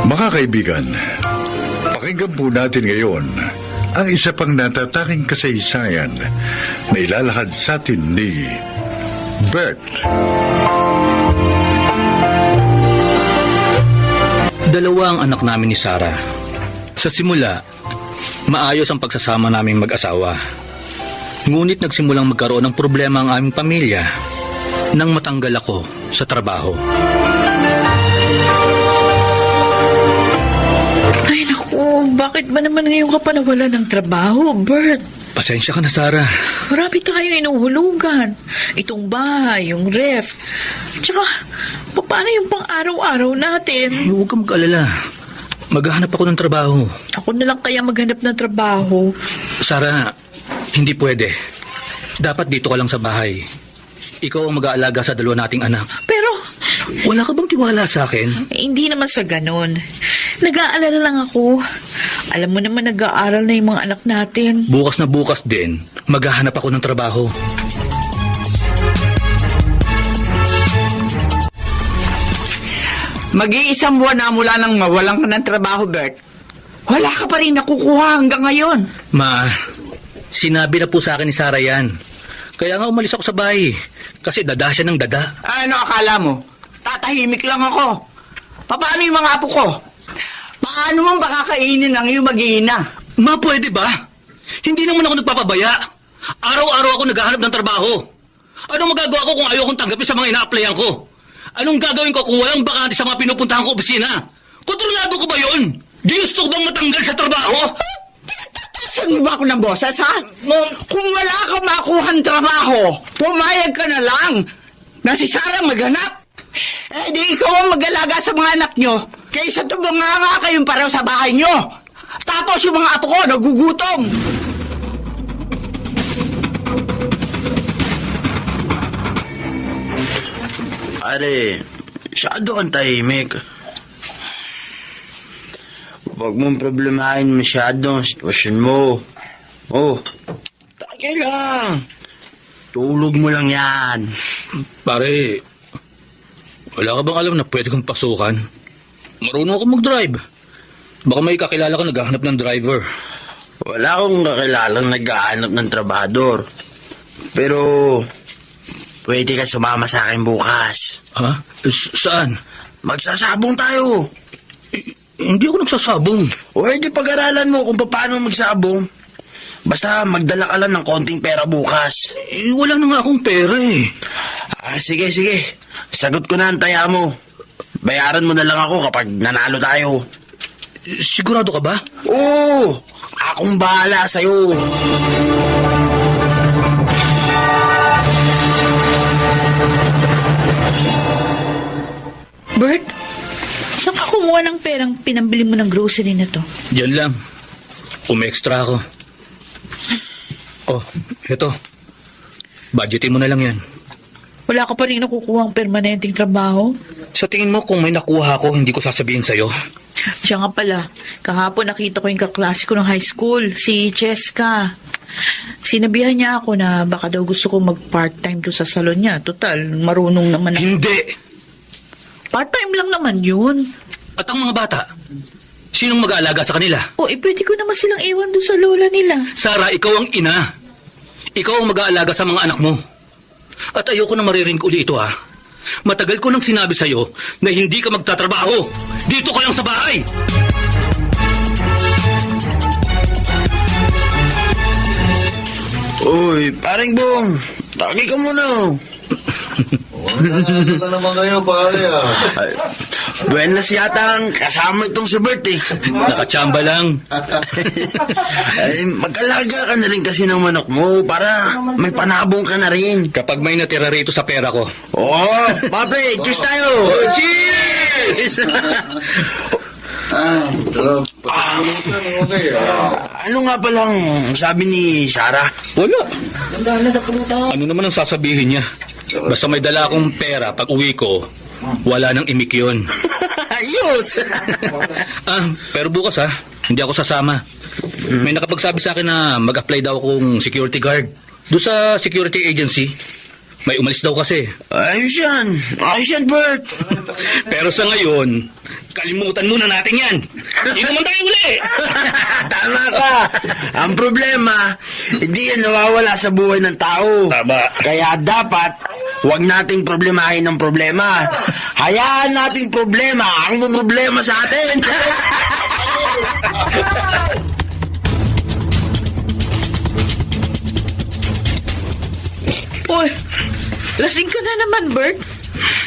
S8: Mga kaibigan, pakinggan po natin ngayon ang isa pang natatanging kasaysayan na ilalahad sa atin ni Bert.
S14: Dalawa ang anak namin ni Sarah. Sa simula, maayos ang pagsasama naming mag-asawa. Ngunit nagsimulang magkaroon ng problema ang aming pamilya nang matanggal ako sa trabaho.
S13: Ay naku, bakit ba naman ngayon ka pa nawala ng trabaho, Bert?
S14: Pasensya ka na, Sarah.
S13: Marami tayong inuhulugan. Itong bahay, yung ref. Tsaka, paano yung pang-araw-araw natin?
S14: Huwag kang mag-alala. Maghahanap ako ng trabaho.
S13: Ako na lang kaya maghanap ng trabaho.
S14: Sarah, hindi pwede. Dapat dito ka lang sa bahay. Ikaw ang mag-aalaga sa dalawa nating anak.
S13: Pero,
S14: wala ka bang tiwala sa akin?
S13: hindi naman sa ganon. Nag-aalala lang ako. Alam mo naman nag-aaral na yung mga anak natin.
S14: Bukas na bukas din, maghahanap ako ng trabaho.
S5: Mag-iisang buwan na mula nang mawalan ka ng trabaho, Bert. Wala ka pa rin nakukuha hanggang ngayon.
S14: Ma, sinabi na po sa akin ni Sarah yan. Kaya nga umalis ako sa bahay. Kasi dada siya ng dada.
S5: Ano akala mo? Tatahimik lang ako. Paano yung mga apo ko? Paano mong pakakainin ang iyong mag-iina?
S14: Ma, pwede ba? Hindi naman ako nagpapabaya. Araw-araw ako naghahanap ng trabaho. Anong magagawa ko kung ayaw kong tanggapin sa mga ina-applyan ko? Anong gagawin ko kung walang bakante sa mga pinupuntahan ko opisina? Kontrolado ko ba yun? Ginusto ko bang matanggal sa trabaho?
S5: Saan mo ba ako ng boses, ha? Kung wala ka makuhang trabaho, pumayag ka na lang na si Sarah maghanap. Eh di ikaw ang mag-alaga sa mga anak nyo kaysa tumanga kayong pareho sa bahay nyo. Tapos yung mga apo ko nagugutom.
S15: Pare, masyado kang tahimik. Huwag mong problemahin masyado ang sitwasyon mo. Oh, tagay lang. Tulog mo lang yan.
S14: Pare, wala ka bang alam na pwede kang pasukan? Marunong ako mag-drive. Baka may kakilala ka naghahanap ng driver.
S15: Wala akong kakilalang naghahanap ng trabador. Pero, pwede ka sumama sa akin bukas.
S14: Ha? Saan?
S15: Magsasabong tayo.
S14: Hindi ako nagsasabong.
S15: O edi pag-aralan mo kung paano magsabong. Basta magdala ka lang ng konting pera bukas.
S14: Wala na nga akong pera eh.
S15: Sige. Sagot ko na ang taya mo. Bayaran mo na lang ako kapag nanalo tayo.
S14: Sigurado ka ba?
S15: Oo! Akong bahala sa'yo.
S13: Bert, saan ka kumuha ng perang pinambili mo ng grocery na to?
S14: Diyan lang. Umextra ako. Oh, eto. Budgetin mo na lang yan.
S13: Wala ka pa rin nakukuha ang permanenteng trabaho?
S14: Sa tingin mo kung may nakuha ako, hindi ko sasabihin sa'yo?
S13: Siya nga pala, kahapon nakita ko yung kaklase ko ng high school, si Cheska. Sinabihan niya ako na baka daw gusto ko mag-part-time to sa salon niya. Total, marunong naman.
S14: Hindi!
S13: Part-time lang naman yun.
S14: At ang mga bata, sinong mag-aalaga sa kanila?
S13: Pwede ko naman silang iwan doon sa lola nila.
S14: Sarah, ikaw ang ina. Ikaw ang mag-aalaga sa mga anak mo. At ayoko na maririnig uli ito, ha? Matagal ko nang sinabi sa'yo na hindi ka magtatrabaho. Dito ka lang sa bahay.
S15: Uy, paring Bong, taki ka muna.
S12: Ito naman kayo, pare
S15: Buenas yata ang kasama itong si Bert eh.
S14: Nakachamba lang.
S15: Ay, mag-alaga ka na rin kasi ng manok mo para may panabong ka na rin.
S14: Kapag may natira rito sa pera ko.
S15: Oo, pape, cheers tayo! Cheers! Ano nga palang sabi ni Sarah?
S14: Wala. Ano naman ang sasabihin niya? Basta may dala akong pera pag uwi ko, wala nang imik yun.
S15: Ayos!
S14: Pero bukas hindi ako sasama. May nakapagsabi sa akin na mag-apply daw akong security guard doon sa security agency. May umalis daw kasi.
S15: Ayos yan, Bert.
S14: Pero sa ngayon, kalimutan muna natin yan. Hindi naman tayo uli.
S15: Tama ka. Ang problema, hindi yan nawawala sa buhay ng tao.
S14: Tama.
S15: Kaya dapat, huwag nating problemahin ang problema. Hayaan nating problema ang problema sa atin.
S13: Uy, lasing ka na naman, Bert.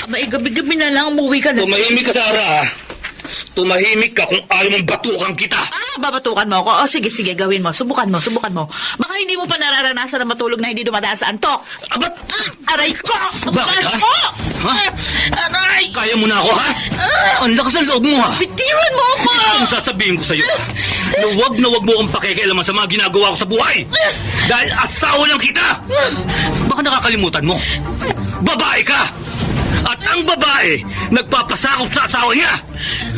S13: Abay, gabi-gabi na lang umuwi ka na.
S14: Tumahimik ka, Sarah. Tumahimik ka kung ayaw mong batukan kita.
S13: Babatukan mo ako? Sige, gawin mo. Subukan mo. Baka hindi mo pa nararanasan na matulog na hindi dumadaan sa antok.
S14: Abat!
S13: Aray ko!
S14: Bakit, ha? Ha?
S13: Aray!
S14: Kaya mo na ako, ha? Ang lakas ng loob mo, ha?
S13: Bitiwan mo ako!
S14: Ang sasabihin ko sa'yo, na huwag mo akong pakikialaman sa mga ginagawa ko sa buhay. Dahil asawa lang kita. Baka nakakalimutan mo. Babae ka. At ang babae, nagpapasakop sa asawa niya.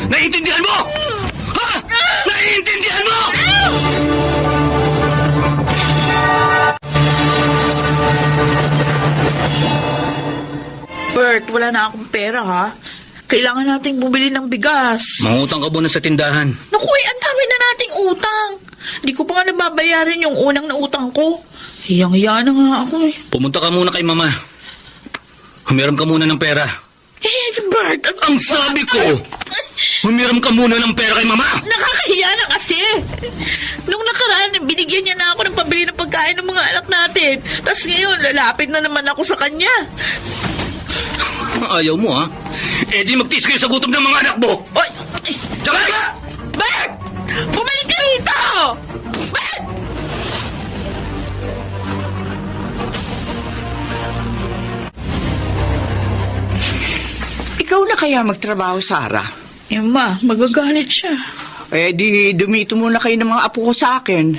S14: Naiintindihan mo? Ha? Naiintindihan mo?
S13: Bert, wala na akong pera, ha? Kailangan nating bumili ng bigas.
S14: Mangutang ka muna sa tindahan.
S13: Naku, ang dami na nating utang. Di ko pa nga nababayarin yung unang na utang ko. Hiyang-hiya na nga ako eh.
S14: Pumunta ka muna kay Mama. Humiram ka muna ng pera.
S13: Bert,
S14: ang sabi ko, humiram ka muna ng pera kay Mama.
S13: Nakakahiya na kasi. Nung nakaraan, binigyan niya na ako ng pambili ng pagkain ng mga anak natin. Tapos ngayon, lalapit na naman ako sa kanya.
S14: Ayaw mo, ha? Eh di magtiis kayo sa gutom ng mga anak mo.
S13: Ay!
S14: Tsaka!
S13: Bert! Bumalik ka rito! Bert!
S5: Ikaw na kaya magtrabaho, Sarah?
S13: Ma, magagalit siya.
S5: Eh di dumito muna kayo ng mga apo ko sa akin.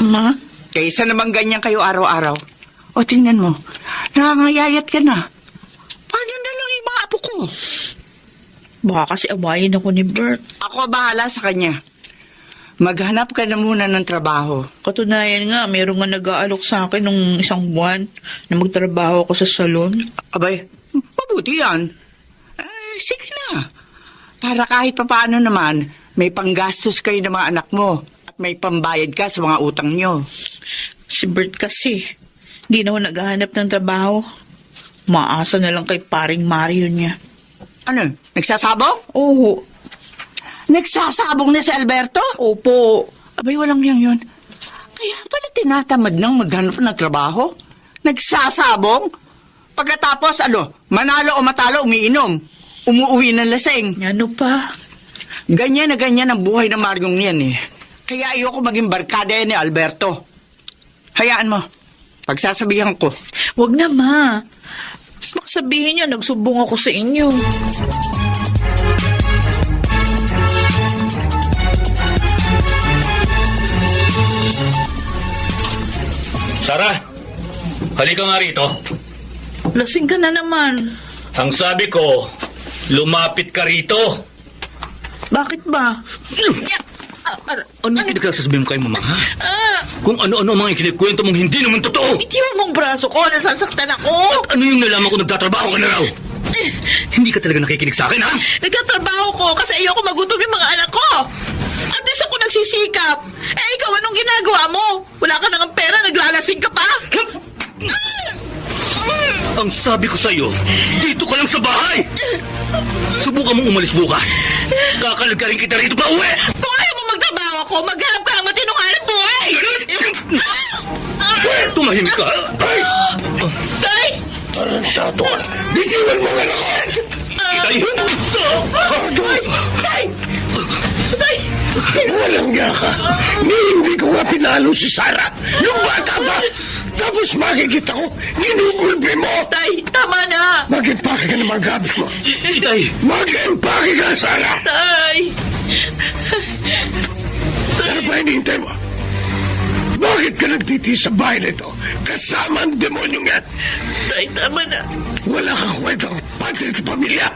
S13: Ma?
S5: Kaysa naman ganyan kayo araw-araw. O tingnan mo, nakangayayat ka na. Paano na lang yung mga apo ko?
S13: Baka kasi awayin ako ni Bert.
S5: Ako bahala sa kanya. Maghanap ka na muna ng trabaho.
S13: Katunayan nga, meron nga nag-aalok sa akin nung isang buwan na magtrabaho ako sa salon.
S5: Abay, mabuti yan. Sige na. Para kahit papaano naman, may panggastos kayo ng mga anak mo at may pambayad ka sa mga utang nyo.
S13: Si Bert kasi, di na ako naghahanap ng trabaho. Maasa na lang kay paring Mario niya.
S5: Ano? Nagsasabong?
S13: Oo.
S5: Nagsasabong na si Alberto?
S13: Opo.
S5: Abay, walang yang yun. Kaya pala tinatamad nang maghanap ng trabaho? Nagsasabong? Pagkatapos, manalo o matalo, umiinom. Umuuwi ng lasing.
S13: Ano pa?
S5: Ganyan na ganyan ang buhay ng Maryong yan eh. Kaya ayoko maging barkada yan ni Alberto. Hayaan mo. Pagsasabihan ko.
S13: Wag na, Ma. Magsabihin niyo, nagsubong ako sa inyo.
S14: Sarah, halika nga rito.
S13: Lasing ka na naman.
S14: Ang sabi ko, lumapit ka rito.
S13: Bakit ba?
S14: Ano yung pinagsasabihin mo kay mama, ha? Kung ano-ano ang mga kinikwento mong hindi naman totoo!
S13: Itiwan mong braso ko, nasasaktan ako!
S14: At ano yung nalaman ko nagtatrabaho ka na raw? Hindi ka talaga nakikinig sa akin, ha?
S13: Nagtatrabaho ko kasi ayoko magutom yung mga anak ko! At least ako nagsisikap! Eh, ikaw anong ginagawa mo? Wala ka nang pera, naglalasing ka pa!
S14: Ang sabi ko sa'yo, dito ka lang sa bahay! Subukan mong umalis bukas. Kakalagarin kita rito pa uwi!
S13: Kung ayaw mo magtrabaho ako, maghanap ka ng matinong hanap buhay!
S14: Tumahimik ka!
S13: Tay!
S12: Tarantado ka! Bitiwan mo nga ako!
S14: Itay!
S13: Tay! Tay!
S12: Walang niya ka! Hindi ko nga pinalo si Sarah! Nung bata ba? Tapos makikita ko, ginugulbi mo!
S13: Tay, tama na!
S12: Mag-impake ka ng mga gamit mo!
S14: Itay!
S12: Mag-impake ka, Sarah!
S13: Tay!
S12: Ano pa hinihintay mo? Bakit ka nagtitiis sa bahay nito? Kasama ang demonyong yan!
S13: Tay, tama na!
S12: Wala kang kwentang padre at pamilya!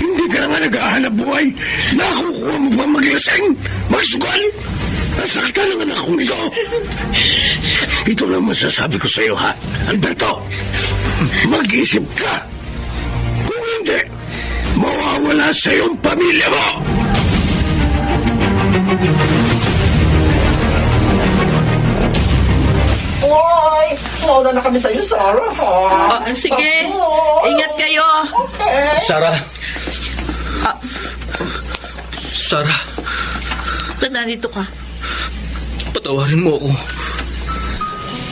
S12: Hindi ka na nga nag-ahanap buhay! Nakukuha mo ba maglasing? Magsugal? Nasaktan naman akong ito! Ito lang masasabi ko sa iyo, ha? Alberto! Mag-isip ka! Kung hindi, mawawala sa iyong pamilya mo!
S5: Uy! Mauna na kami sa'yo, Sarah, ha?
S13: Sige, ingat kayo!
S14: Sarah! Sarah!
S13: Ba't nandito ka?
S14: Patawarin mo ako.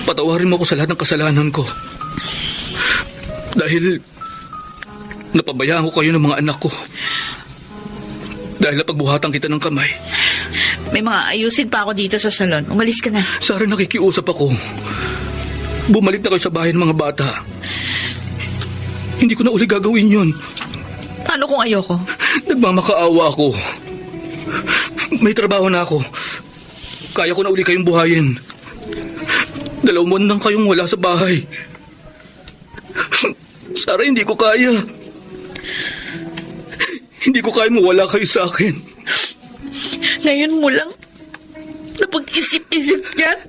S14: Patawarin mo ako sa lahat ng kasalanan ko. Dahil napabayaan ko kayo ng mga anak ko. Dahil napagbuhatan kita ng kamay.
S13: May mga ayusin pa ako dito sa salon. Umalis ka na.
S14: Sarah, nakikiusap ako. Bumalik na kayo sa bahay ng mga bata. Hindi ko na uli gagawin yun.
S13: Paano kung ayoko?
S14: Nagmamakaawa ako. May trabaho na ako. Kaya ko na uli kayong buhayin. 2 buwan nang kayong wala sa bahay. Sarah, hindi ko kaya. Hindi ko kaya mawala kayo sa akin.
S13: Ngayon mo lang napag-isip-isip yan?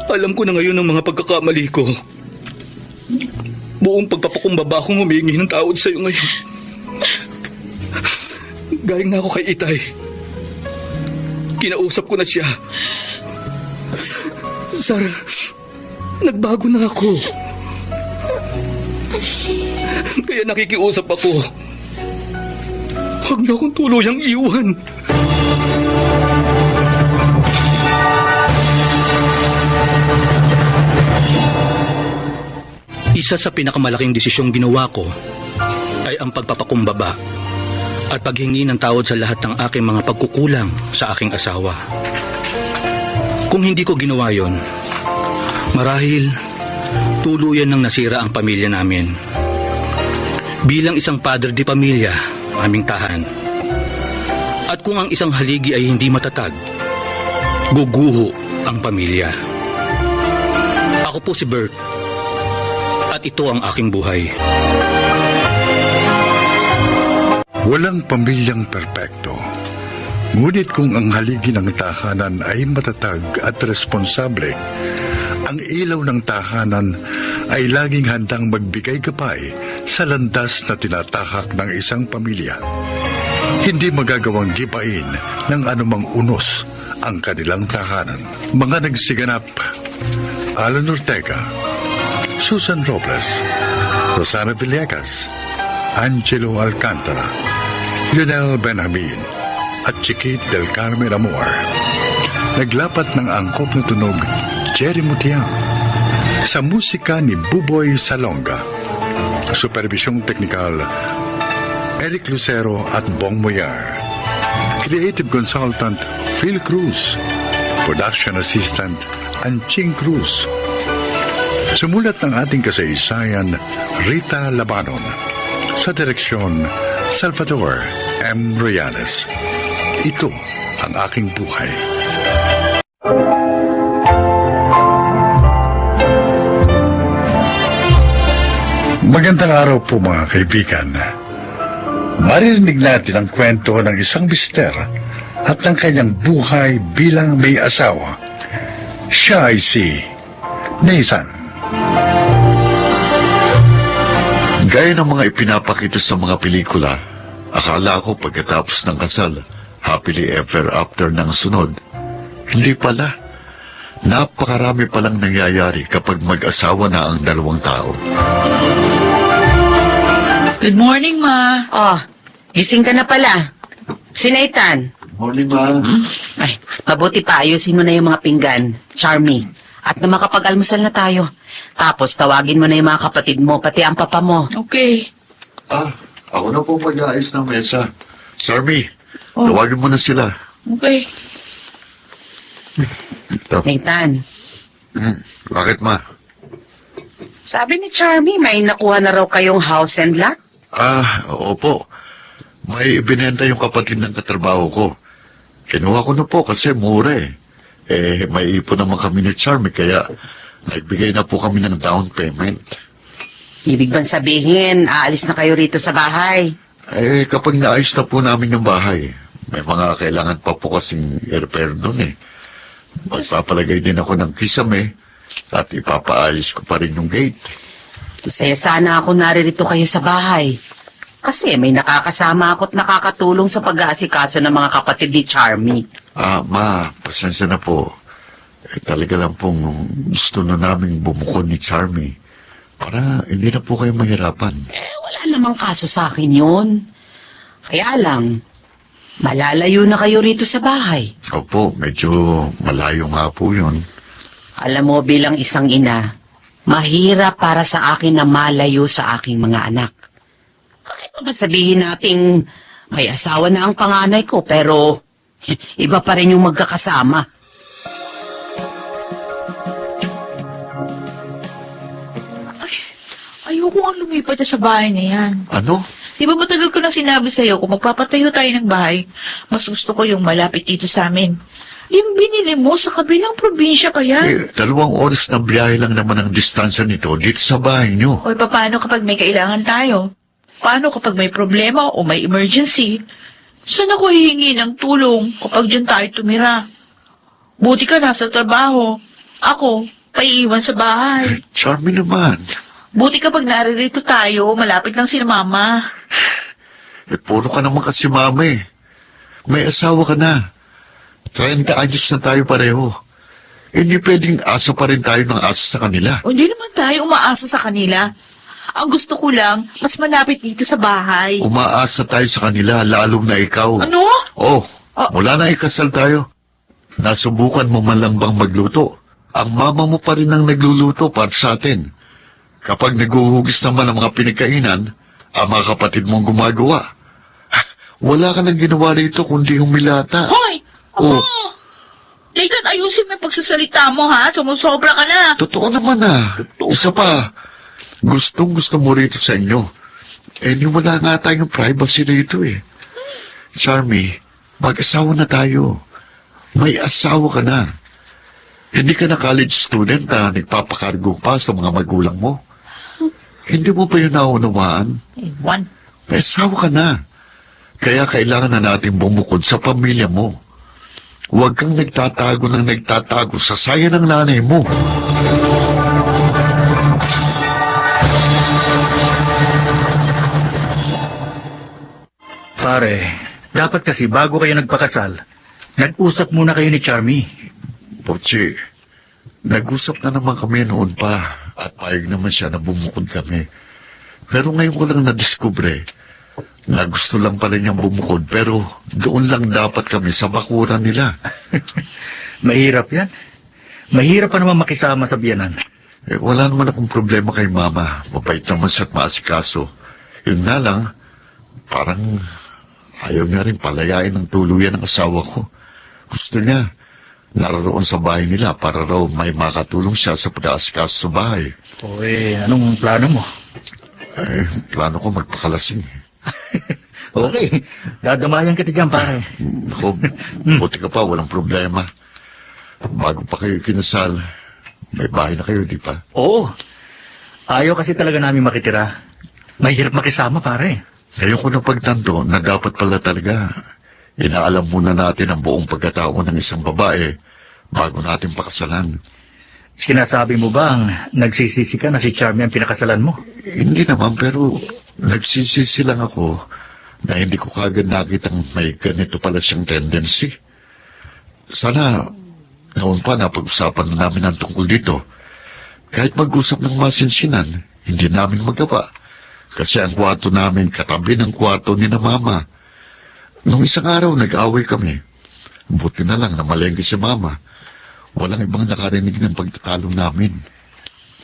S14: Alam ko na ngayon ang mga pagkakamali ko. Buong pagpapakumbaba akong humingi ng tawad sa'yo ngayon. Galing na ako kay Itay. Kinausap ko na siya. Sarah, nagbago na ako. Kaya nakikiusap ako. Huwag niyo akong tuluyang iwan. Isa sa pinakamalaking desisyong ginawa ko ay ang pagpapakumbaba at paghingi ng tawad sa lahat ng aking mga pagkukulang sa aking asawa. Kung hindi ko ginawa yon, marahil tuluyan nang nasira ang pamilya namin. Bilang isang padre di pamilya, aming tahan. At kung ang isang haligi ay hindi matatag, guguho ang pamilya. Ako po si Bert, at ito ang aking buhay.
S8: Walang pamilyang perpekto. Ngunit kung ang haligi ng tahanan ay matatag at responsable, ang ilaw ng tahanan ay laging handang magbigay gabay sa landas na tinatahak ng isang pamilya. Hindi magagawang gibain ng anumang unos ang kanilang tahanan. Mga nagsiganap: Alan Ortega, Susan Robles, Rosana Villegas, Angelo Alcantara, Lionel Benjamin, at Chiquit del Carmen Amor. Naglapat ng angkop na tunog Jerry Mutiang. Sa musika ni Buboy Salonga. Supervisyong teknikal Eric Lucero at Bong Moyar. Creative Consultant Phil Cruz. Production Assistant Anching Cruz. Sumulat ng ating kasaysayan Rita Labanon. Sa direksyon Salvador M. Royanes. Ito ang aking buhay.
S2: Magandang araw po mga kaibigan. Maririnig natin ang kwento ng isang mister at ng kanyang buhay bilang may asawa. Siya ay si Nathan. Gaya ng mga ipinapakita sa mga pelikula, akala ko pagkatapos ng kasal, happily ever after ng sunod. Hindi pala. Napakarami palang nangyayari kapag mag-asawa na ang dalawang tao.
S13: Good morning, Ma.
S16: Oh, gising ka na pala. Si Nathan.
S2: Morning, Ma.
S16: Ay, mabuti pa ayusin mo na yung mga pinggan, Charmy. At na makapag-almusal na tayo. Tapos tawagin mo na yung mga kapatid mo, pati ang papa mo.
S13: Okay.
S2: Ako na po mag-aayos ng mesa. Charmy, tawagin mo na sila.
S13: Okay.
S16: Nathan,
S2: Bakit, Ma?
S16: sabi ni Charmy, may nakuha na raw kayong house and lot?
S2: Opo. May ibinenta yung kapatid ng katrabaho ko. Kinuha ko na po kasi mura eh. May ipon naman kami ni Charmy kaya nagbigay na po kami ng down payment.
S16: Ibig bang sabihin, aalis na kayo rito sa bahay?
S2: Kapag naayos na po namin yung bahay, may mga kailangan pa po kasing i-repair doon eh. Magpapalagay din ako ng kisame at ipapaayos ko pa rin yung gate.
S16: Masaya sana ako naririto kayo sa bahay. Kasi may nakakasama ako at nakakatulong sa pag-aasikaso ng mga kapatid ni Charmy.
S2: Ma, pasensya na po. Talaga lang pong gusto na namin bumukod ni Charmy para hindi na po kayo mahirapan.
S16: Wala namang kaso sa akin yun. Kaya lang, malalayo na kayo rito sa bahay.
S2: Opo, medyo malayo nga po yun.
S16: Alam mo, bilang isang ina, mahirap para sa akin na malayo sa aking mga anak. Kahit pa sabihin nating may asawa na ang panganay ko, pero iba pa rin yung magkakasama.
S13: Ayoko ang lumipat sa bahay na yan.
S2: Ano?
S13: Di ba matagal ko nang sinabi sa'yo, kung magpapatayo tayo ng bahay, mas gusto ko yung malapit dito sa amin. Yung binili mo sa kabilang probinsya pa yan.
S2: 2 oras na biyahe lang naman ang distansya nito dito sa bahay nyo.
S13: O paano kapag may kailangan tayo? Paano kapag may problema o may emergency? Saan ako hihingi ng tulong kapag dyan tayo tumira? Buti ka nasa trabaho. Ako, paiiwan sa bahay.
S2: Charmy naman.
S13: Buti kapag naririto tayo, malapit lang si mama.
S2: Puro ka naman kasi mama eh. May asawa ka na. 30 anyos na tayo pareho. Hindi pwedeng asa pa rin tayo ng asa sa kanila.
S13: O hindi naman tayo umaasa sa kanila. Ang gusto ko lang, mas malapit dito sa bahay.
S2: Umaasa tayo sa kanila, lalong na ikaw.
S13: Ano?
S2: Mula na ikasal tayo. Nasubukan mo man lang bang magluto? Ang mama mo pa rin ang nagluluto para sa atin. Kapag naguhugis naman ang mga pinagkainan, ang mga kapatid mong gumagawa. Wala ka nang ginawa rito kundi humilata.
S13: Hoy!
S2: Oh.
S13: Nathan, ayusin mo yung pagsasalita mo, ha? Sumusobra ka na.
S2: Totoo naman Isa pa, gustong-gusto mo rito sa inyo. Wala nga tayong privacy rito eh. Charmy, mag-asawa na tayo. May asawa ka na. Hindi ka na college student na nagpapakargo pa sa mga magulang mo. Hindi mo pa yun naunawaan? May asawa ka na. Kaya kailangan na natin bumukod sa pamilya mo. Huwag kang nagtatago ng nagtatago sa saya ng nanay mo.
S17: Pare, dapat kasi bago kayo nagpakasal, nag-usap muna kayo ni Charmy.
S2: Pochi, nag-usap na naman kami noon pa at payag naman siya na bumukod kami. Pero ngayon ko lang nadiskubre na gusto lang pala niyang bumukod pero doon lang dapat kami sa bakuran nila.
S17: Mahirap yan. Mahirap pa naman makisama sa biyanan.
S2: Wala naman akong problema kay mama. Mabait naman siya at maasikaso. Yun nga lang, parang ayaw niya rin palayain ng tuluyan ng asawa ko. Gusto niya naroon sa bahay nila para raw may makatulong siya sa pag-aasikaso sa bahay.
S17: Anong plano mo?
S2: Plano ko magpakalasing.
S17: Okay, dadamayan kita dyan, pare.
S2: Buti ka pa, walang problema. Bago pa kayo kinasal, may bahay na kayo, di ba?
S17: Oo. Ayaw kasi talaga namin makitira. Mahirap makisama, pare.
S8: Ngayon ko napagtanto na dapat pala talaga inaalam muna natin ang buong pagkatao ng isang babae bago natin pakasalan.
S17: Sinasabi mo bang nagsisisi ka na si Charmy ang pinakasalan mo?
S8: Hindi naman, pero nagsisisi lang ako na hindi ko kagad nakitang may ganito pala siyang tendency. Sana noon pa napag-usapan na namin ang tungkol dito. Kahit mag-usap ng masinsinan, hindi namin magawa. Kasi ang kwarto namin katabi ng kwarto ni na Mama. Nung isang araw nag-away kami. Buti na lang na malengke si Mama. Walang ibang nakarinig ng pagtatalo namin.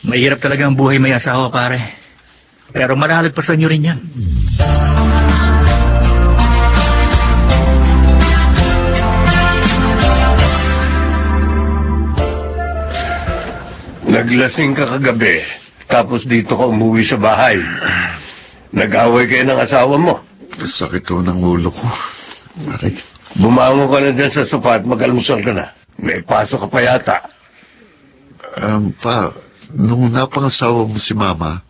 S17: Mahirap talaga ang buhay may asawa, pare. Pero marahil pa sa inyo rin yan.
S12: Naglasing ka kagabi, tapos dito ka umuwi sa bahay. Nag-away kayo ng asawa mo.
S8: Sakit ho ng ulo ko. Aray.
S12: Bumangon ka na dyan sa sofa at mag-almusal ka na. May pasok ka pa yata.
S8: Pa, nung napangasawa mo si Mama,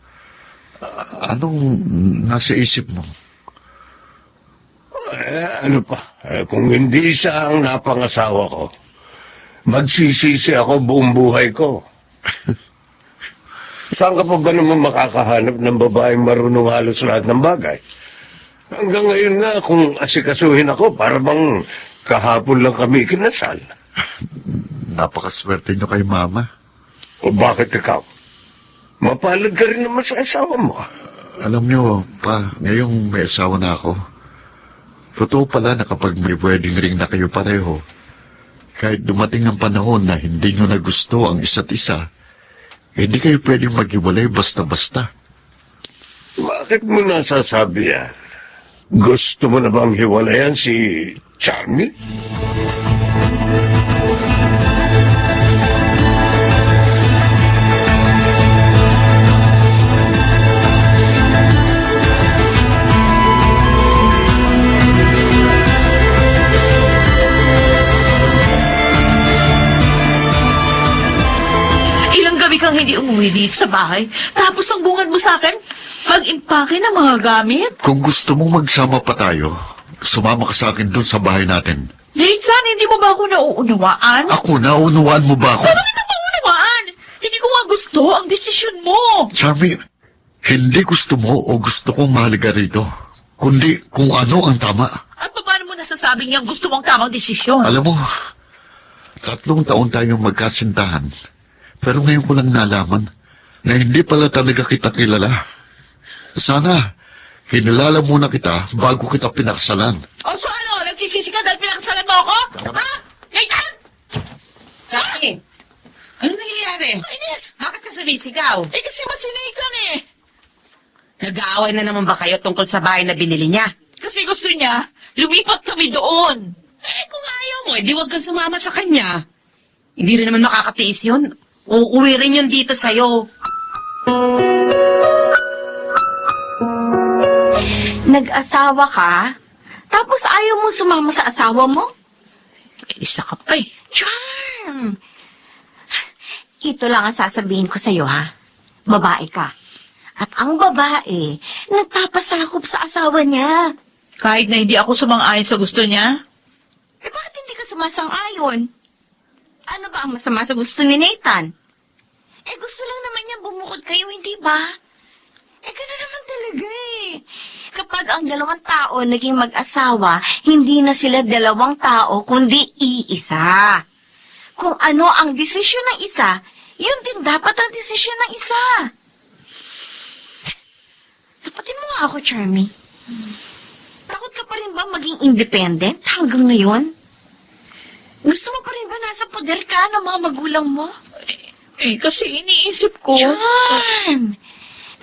S8: anong nasa isip mo?
S12: Ano pa? Kung hindi siya ang napangasawa ko, magsisisi ako buong buhay ko. Saan ka pa ba naman makakahanap ng babaeng marunong halos lahat ng bagay? Hanggang ngayon nga, kung asikasuhin ako, para bang kahapon lang kami kinasal.
S8: Napakaswerte niyo kay Mama.
S12: O bakit ikaw? Mapalad ka rin naman sa asawa mo.
S8: Alam niyo, Pa, ngayong may asawa na ako, totoo pala na kapag may wedding ring na kayo pareho, kahit dumating ang panahon na hindi niyo na gusto ang isa't isa, hindi kayo pwedeng maghiwalay basta-basta.
S12: Bakit mo nasasabi yan? Gusto mo na bang hiwalayan si Charmy?
S13: Ilang gabi kang hindi umuwi dito sa bahay, tapos ang bungad mo sa akin, mag-impake ng mga gamit?
S8: Kung gusto mong magsama pa tayo, sumama ka sa akin doon sa bahay natin.
S13: Nathan, hindi mo ba ako nauunawaan?
S8: Ako, naunawaan mo ba ako?
S13: Paano kita maunawaan? Hindi ko nga gusto ang desisyon mo.
S8: Charmy, hindi gusto mo o gusto kong mahalaga rito, kundi kung ano ang tama.
S13: At paano mo nasasabing yung gusto mong tamang desisyon?
S8: Alam mo, 3 taon tayong magkasintahan, pero ngayon ko lang nalaman na hindi pala talaga kita kilala. Sana, kinilala muna kita bago kita pinakasalan.
S13: O so ano, nagsisisi ka dahil pinakasalan mo ako? Ha? Nathan!
S16: Charmy, ano nangyayari?
S13: Ines!
S16: Bakit ka sumisigaw?
S13: Kasi masinaitan eh.
S16: Nag-aaway na naman ba kayo tungkol sa bahay na binili niya?
S13: Kasi gusto niya, lumipat kami doon.
S16: Kung ayaw mo, edi huwag kang sumama sa kanya. Hindi rin naman makakatiis yun. Uuwi rin yun dito sa'yo.
S3: Nag-asawa ka? Tapos ayaw mo sumama sa asawa mo?
S13: Isa ka pa eh.
S3: Charm! Ito lang ang sasabihin ko sa'yo, ha? Babae ka. At ang babae, nagpapasakop sa asawa niya.
S13: Kahit na hindi ako sumang-ayon sa gusto niya?
S3: Bakit hindi ka sumasang-ayon? Ano ba ang masama sa gusto ni Nathan? Gusto lang naman niya bumukod kayo, hindi ba? Gano'n naman talaga eh. Kapag ang dalawang tao naging mag-asawa, hindi na sila dalawang tao, kundi iisa. Kung ano ang desisyon ng isa, yun din dapat ang desisyon ng isa. Tapatin mo nga ako, Charmy. Takot ka pa rin ba maging independent hanggang ngayon? Gusto mo pa rin ba nasa poder ka ng mga magulang mo?
S13: Kasi iniisip ko.
S3: Charm!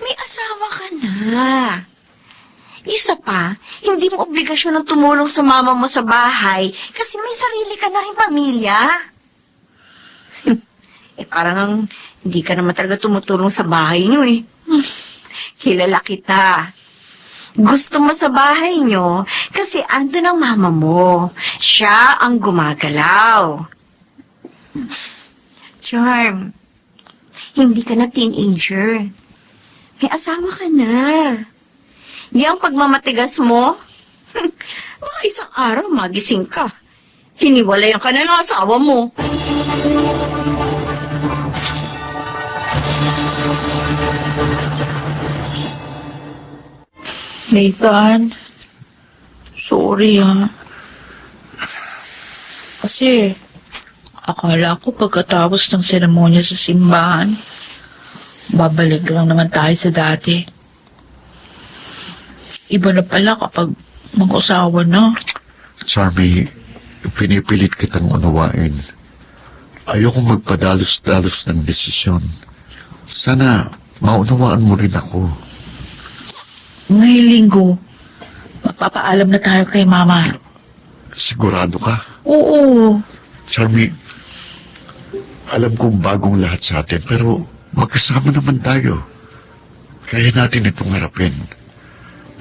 S3: May asawa ka na. Isa pa, hindi mo obligasyon ng tumulong sa mama mo sa bahay kasi may sarili ka na rin pamilya. Parang hindi ka naman talaga tumutulong sa bahay niyo eh. Kilala kita. Gusto mo sa bahay niyo kasi andun ang mama mo. Siya ang gumagalaw. Charm, hindi ka na teenager. May asawa ka na. Yang pagmamatigas mo, baka isang araw magising ka. Hiniwalayan ka na ng asawa mo.
S4: Nathan, sorry Kasi, akala ko pagkatapos ng seremonya sa simbahan, babalik lang naman tayo sa dati. Iba na pala kapag mag-usawa na.
S8: Charmy, pinipilit kitang unawain. Ayokong magpadalos-dalos ng desisyon. Sana maunawaan mo rin ako.
S4: Ngayong linggo, magpapaalam na tayo kay Mama.
S8: Sigurado ka?
S4: Oo.
S8: Charmy, alam kong bagong lahat sa atin, pero magkasama naman tayo. Kaya natin itong harapin.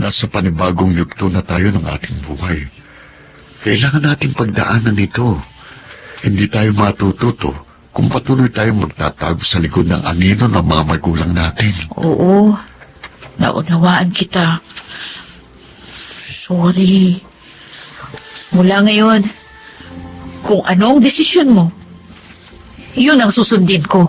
S8: Nasa panibagong yugto na tayo ng ating buhay. Kailangan natin pagdaanan ito. Hindi tayo matututo kung patuloy tayong magtatago sa likod ng anino ng mga magulang natin.
S4: Oo. Naunawaan kita. Sorry. Mula ngayon, kung ano ang desisyon mo, yun ang susundin ko.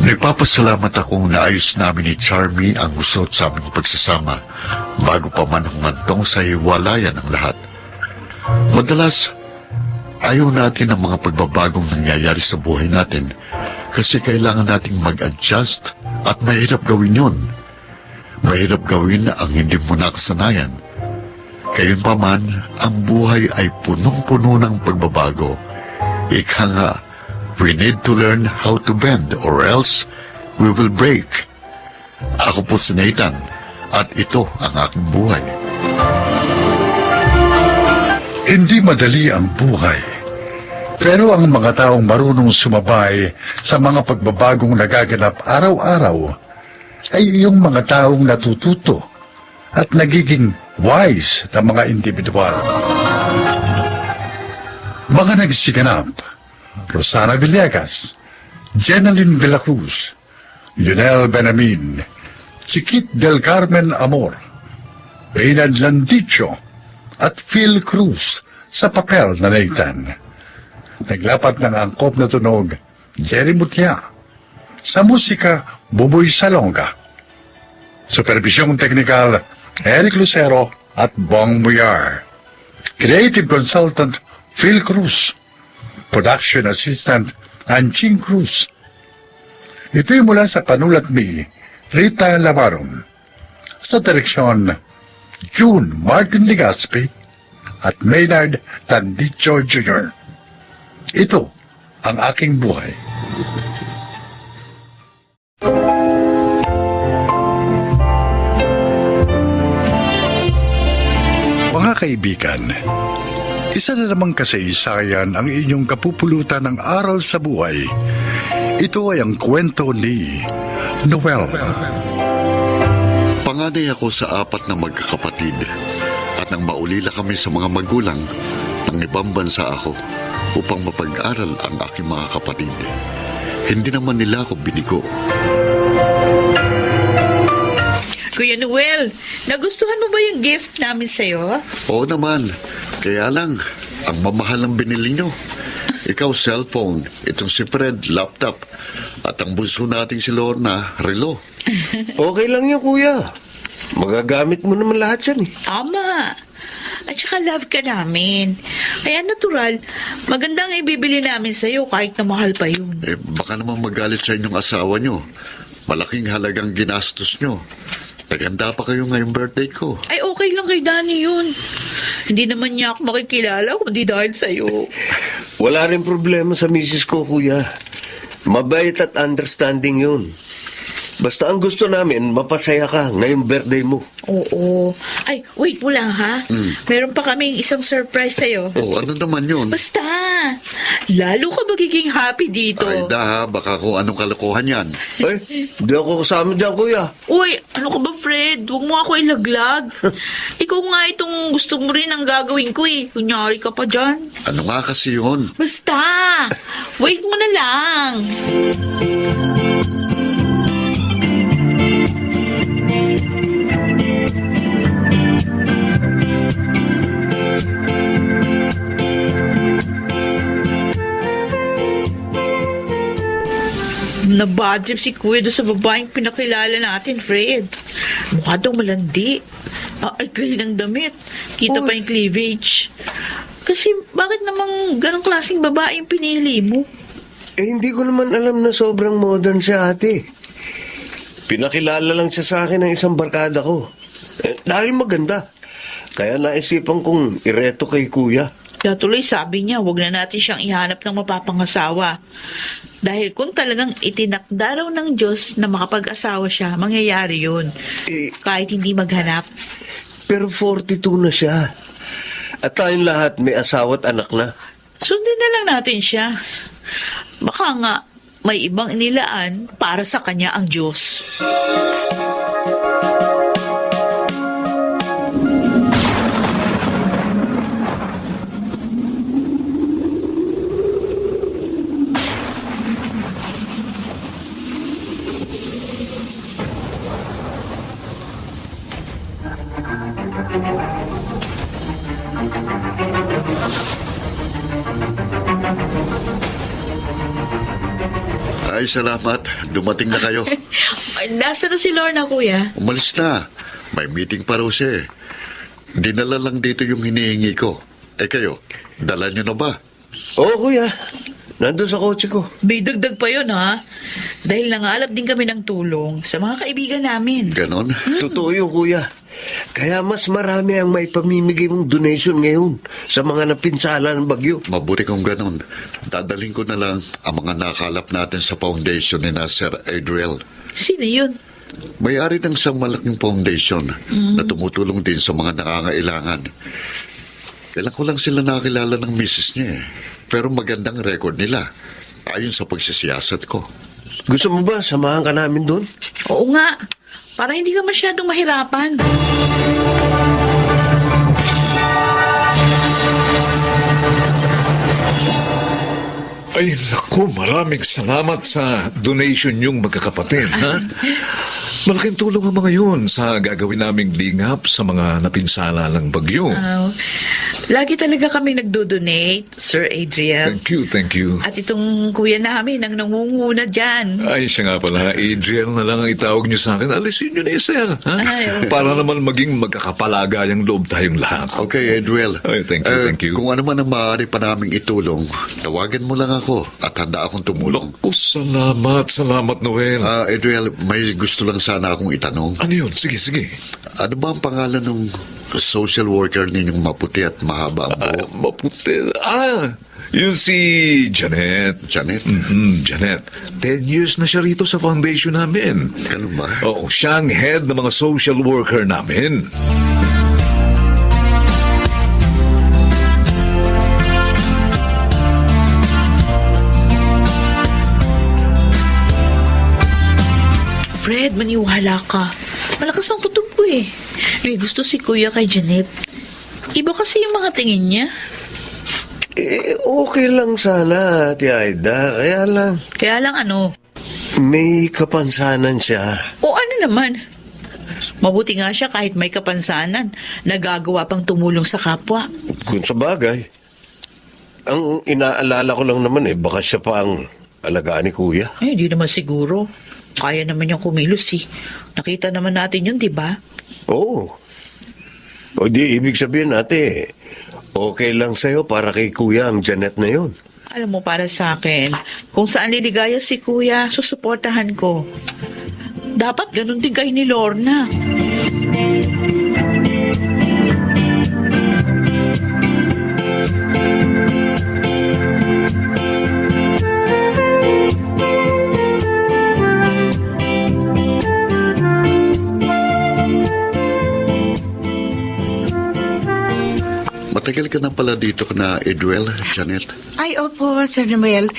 S8: Nagpapasalamat akong naayos namin ni Charmy ang usot sa aming pagsasama bago pa man humantong sa hiwalayan ng lahat. Madalas, ayaw natin ang mga pagbabagong nangyayari sa buhay natin kasi kailangan nating mag-adjust at mahirap gawin yun. Mahirap gawin ang hindi mo nakasanayan. Gayunpaman, ang buhay ay punong-puno ng pagbabago. Ika nga, we need to learn how to bend or else we will break. Ako po si Nathan at ito ang aking buhay.
S2: Hindi madali ang buhay. Pero ang mga taong marunong sumabay sa mga pagbabagong nagaganap araw-araw ay yung mga taong natututo at nagiging wise na mga individual. Mga nagsiganap: Rosana Villegas, Jenaline de la Cruz, Lionel Benamin, Chiquit del Carmen Amor, Reynald Landicho, at Phil Cruz sa papel na Nathan. Naglapat ng angkop na tunog, Jerry Mutya. Sa musika, Buboy Salonga. Supervisyong teknikal, Eric Lucero at Bong Muyar. Creative consultant, Phil Cruz. Production assistant, Anching Cruz. Ito'y mula sa panulat ni Rita Lavaron. Sa direksyon, June Martin Legaspi at Maynard Landicho Jr. Ito ang aking buhay. Mga kaibigan, isa na namang kasaysayan ang inyong kapupulutan ng aral sa buhay. Ito ay ang kwento ni Noel.
S8: Panganay ako sa 4 na magkakapatid at nang maulila kami sa mga magulang, nang ibang bansa ako upang mapag-aral ang aking mga kapatid. Hindi naman nila ako binigo.
S13: Kuya Noel, nagustuhan mo ba yung gift namin sa'yo?
S8: Oo naman, kaya lang, ang mamahal ng binili nyo. Ikaw cellphone, itong si Fred laptop, at ang bunso nating si Lorna, relo.
S12: Okay lang yun, kuya. Magagamit mo naman lahat yan eh.
S13: Ama, at saka love ka namin. Kaya natural, magandang ibibili namin sa'yo kahit na mahal pa yun.
S8: Baka naman magalit sa inyong asawa nyo. Malaking halagang ginastos nyo. Naganda pa kayo ngayong birthday ko.
S13: Ay, okay lang kay Danny yun. Hindi naman niya ako makikilala kundi dahil sa'yo.
S12: Wala rin problema sa misis ko, kuya. Mabait at understanding yun. Basta ang gusto namin, mapasaya ka ngayong birthday mo.
S13: Oo. Ay, wait mo lang ha. Meron pa kaming isang surprise sa'yo.
S8: Oh, ano naman yun?
S13: Basta, lalo ka magiging happy dito.
S8: Ay, baka kung anong kalokohan yan.
S12: Ay, di ako kasama dyan, kuya.
S13: Uy, ano ka ba, Fred? Huwag mo ako ilaglag. Ikaw nga itong gusto mo rin ang gagawin ko eh. Kunyari ka pa dyan.
S8: Ano nga kasi yun?
S13: Basta, wait mo na lang. Nabadrip si Kuya doon sa babaeng pinakilala natin, Fred. Mukha daw malandi. Ay, clean ang damit. Kita pa yung cleavage. Kasi bakit namang ganong klaseng babae yung pinili mo?
S12: Hindi ko naman alam na sobrang modern siya, ate. Pinakilala lang siya sa akin ng isang barkada ko. Dahil maganda. Kaya naisipan kong ireto kay kuya.
S13: Kaya tuloy sabi niya, wag na natin siyang ihanap ng mapapangasawa. Dahil kung talagang itinakda raw ng Diyos na makapag-asawa siya, mangyayari yun. Kahit hindi maghanap.
S12: Pero 42 na siya. At tayong lahat may asawa at anak na.
S13: Sundin na lang natin siya. Baka nga may ibang inilaan para sa kanya ang Diyos.
S8: Ay, salamat. Dumating na kayo.
S13: Nasa na si Lorna, Kuya?
S8: Umalis na. May meeting pa raw siya eh. Dinala lang dito yung hinihingi ko. Kayo, dala nyo na ba?
S12: Oo, kuya. Nandun sa kotse ko.
S13: May dagdag pa yun, ha? Dahil nangalap din kami ng tulong sa mga kaibigan namin.
S8: Ganon?
S12: Totoo yun, kuya. Kaya mas marami ang may pamimigay mong donation ngayon sa mga napinsala ng bagyo.
S8: Mabuti kung ganon. Dadalhin ko na lang ang mga nakalap natin sa foundation ni Sir Adriel.
S13: Sino yun?
S8: May-ari ng isang malaking foundation na tumutulong din sa mga nangangailangan. Kailan ko lang sila nakakilala ng misis niya eh. Pero magandang record nila. Ayon sa pagsisiyasat ko.
S12: Gusto mo ba samahan ka namin doon?
S13: Oo nga. Para hindi ka masyadong mahirapan.
S11: Ay, naku, maraming salamat sa donation yung magkakapatid, ha? Malaking tulong ang mga yun sa gagawin naming lingap sa mga napinsala ng bagyo.
S13: Lagi talaga kami nagdo-donate, Sir Adriel.
S11: Thank you.
S13: At itong kuya namin ang nangunguna dyan.
S11: Ay, siya nga pala, Adriel na lang ang itawag niyo sa akin. Alisin niyo na sir, ha? Para naman maging magkakapalagayang loob tayong lahat.
S8: Okay, Adriel.
S11: Ay, thank you.
S8: Kung ano man ang maaari pa naming itulong, tawagan mo lang ako at handa akong tumulong.
S11: Salamat, Noel.
S8: Adriel, may gusto lang sana akong itanong.
S11: Ano yun? Sige.
S8: Ano ba ang pangalan ng social worker ninyong maputi at mahaba ang buhok?
S11: Maputi? Yun si Janet.
S8: Janet?
S11: Janet. 10 years na siya rito sa foundation namin.
S8: Ganun ba?
S11: Oo, siya ang head ng mga social worker namin.
S13: Fred, maniwala ka. Malakas ang kutob ko eh. May gusto si Kuya kay Janet. Iba kasi yung mga tingin niya.
S12: Okay lang sana, Ate Aida. Kaya lang
S13: ano?
S12: May kapansanan siya.
S13: O ano naman? Mabuti nga siya kahit may kapansanan. Nagagawa pang tumulong sa kapwa.
S12: Kung sa bagay. Ang inaalala ko lang naman baka siya pa ang alagaan ni Kuya.
S13: Di naman siguro. Kaya naman yung kumilos eh. Nakita naman natin yun, di ba?
S12: Oo. O di ibig sabihin ate, okay lang sa'yo para kay Kuya ang Janet na yun.
S13: Alam mo, para sa akin, kung saan liligaya si Kuya, susuportahan ko. Dapat ganun din kayo ni Lorna.
S8: ka na pala dito na Edwel, Janet.
S10: Ay, opo, Sir Noel.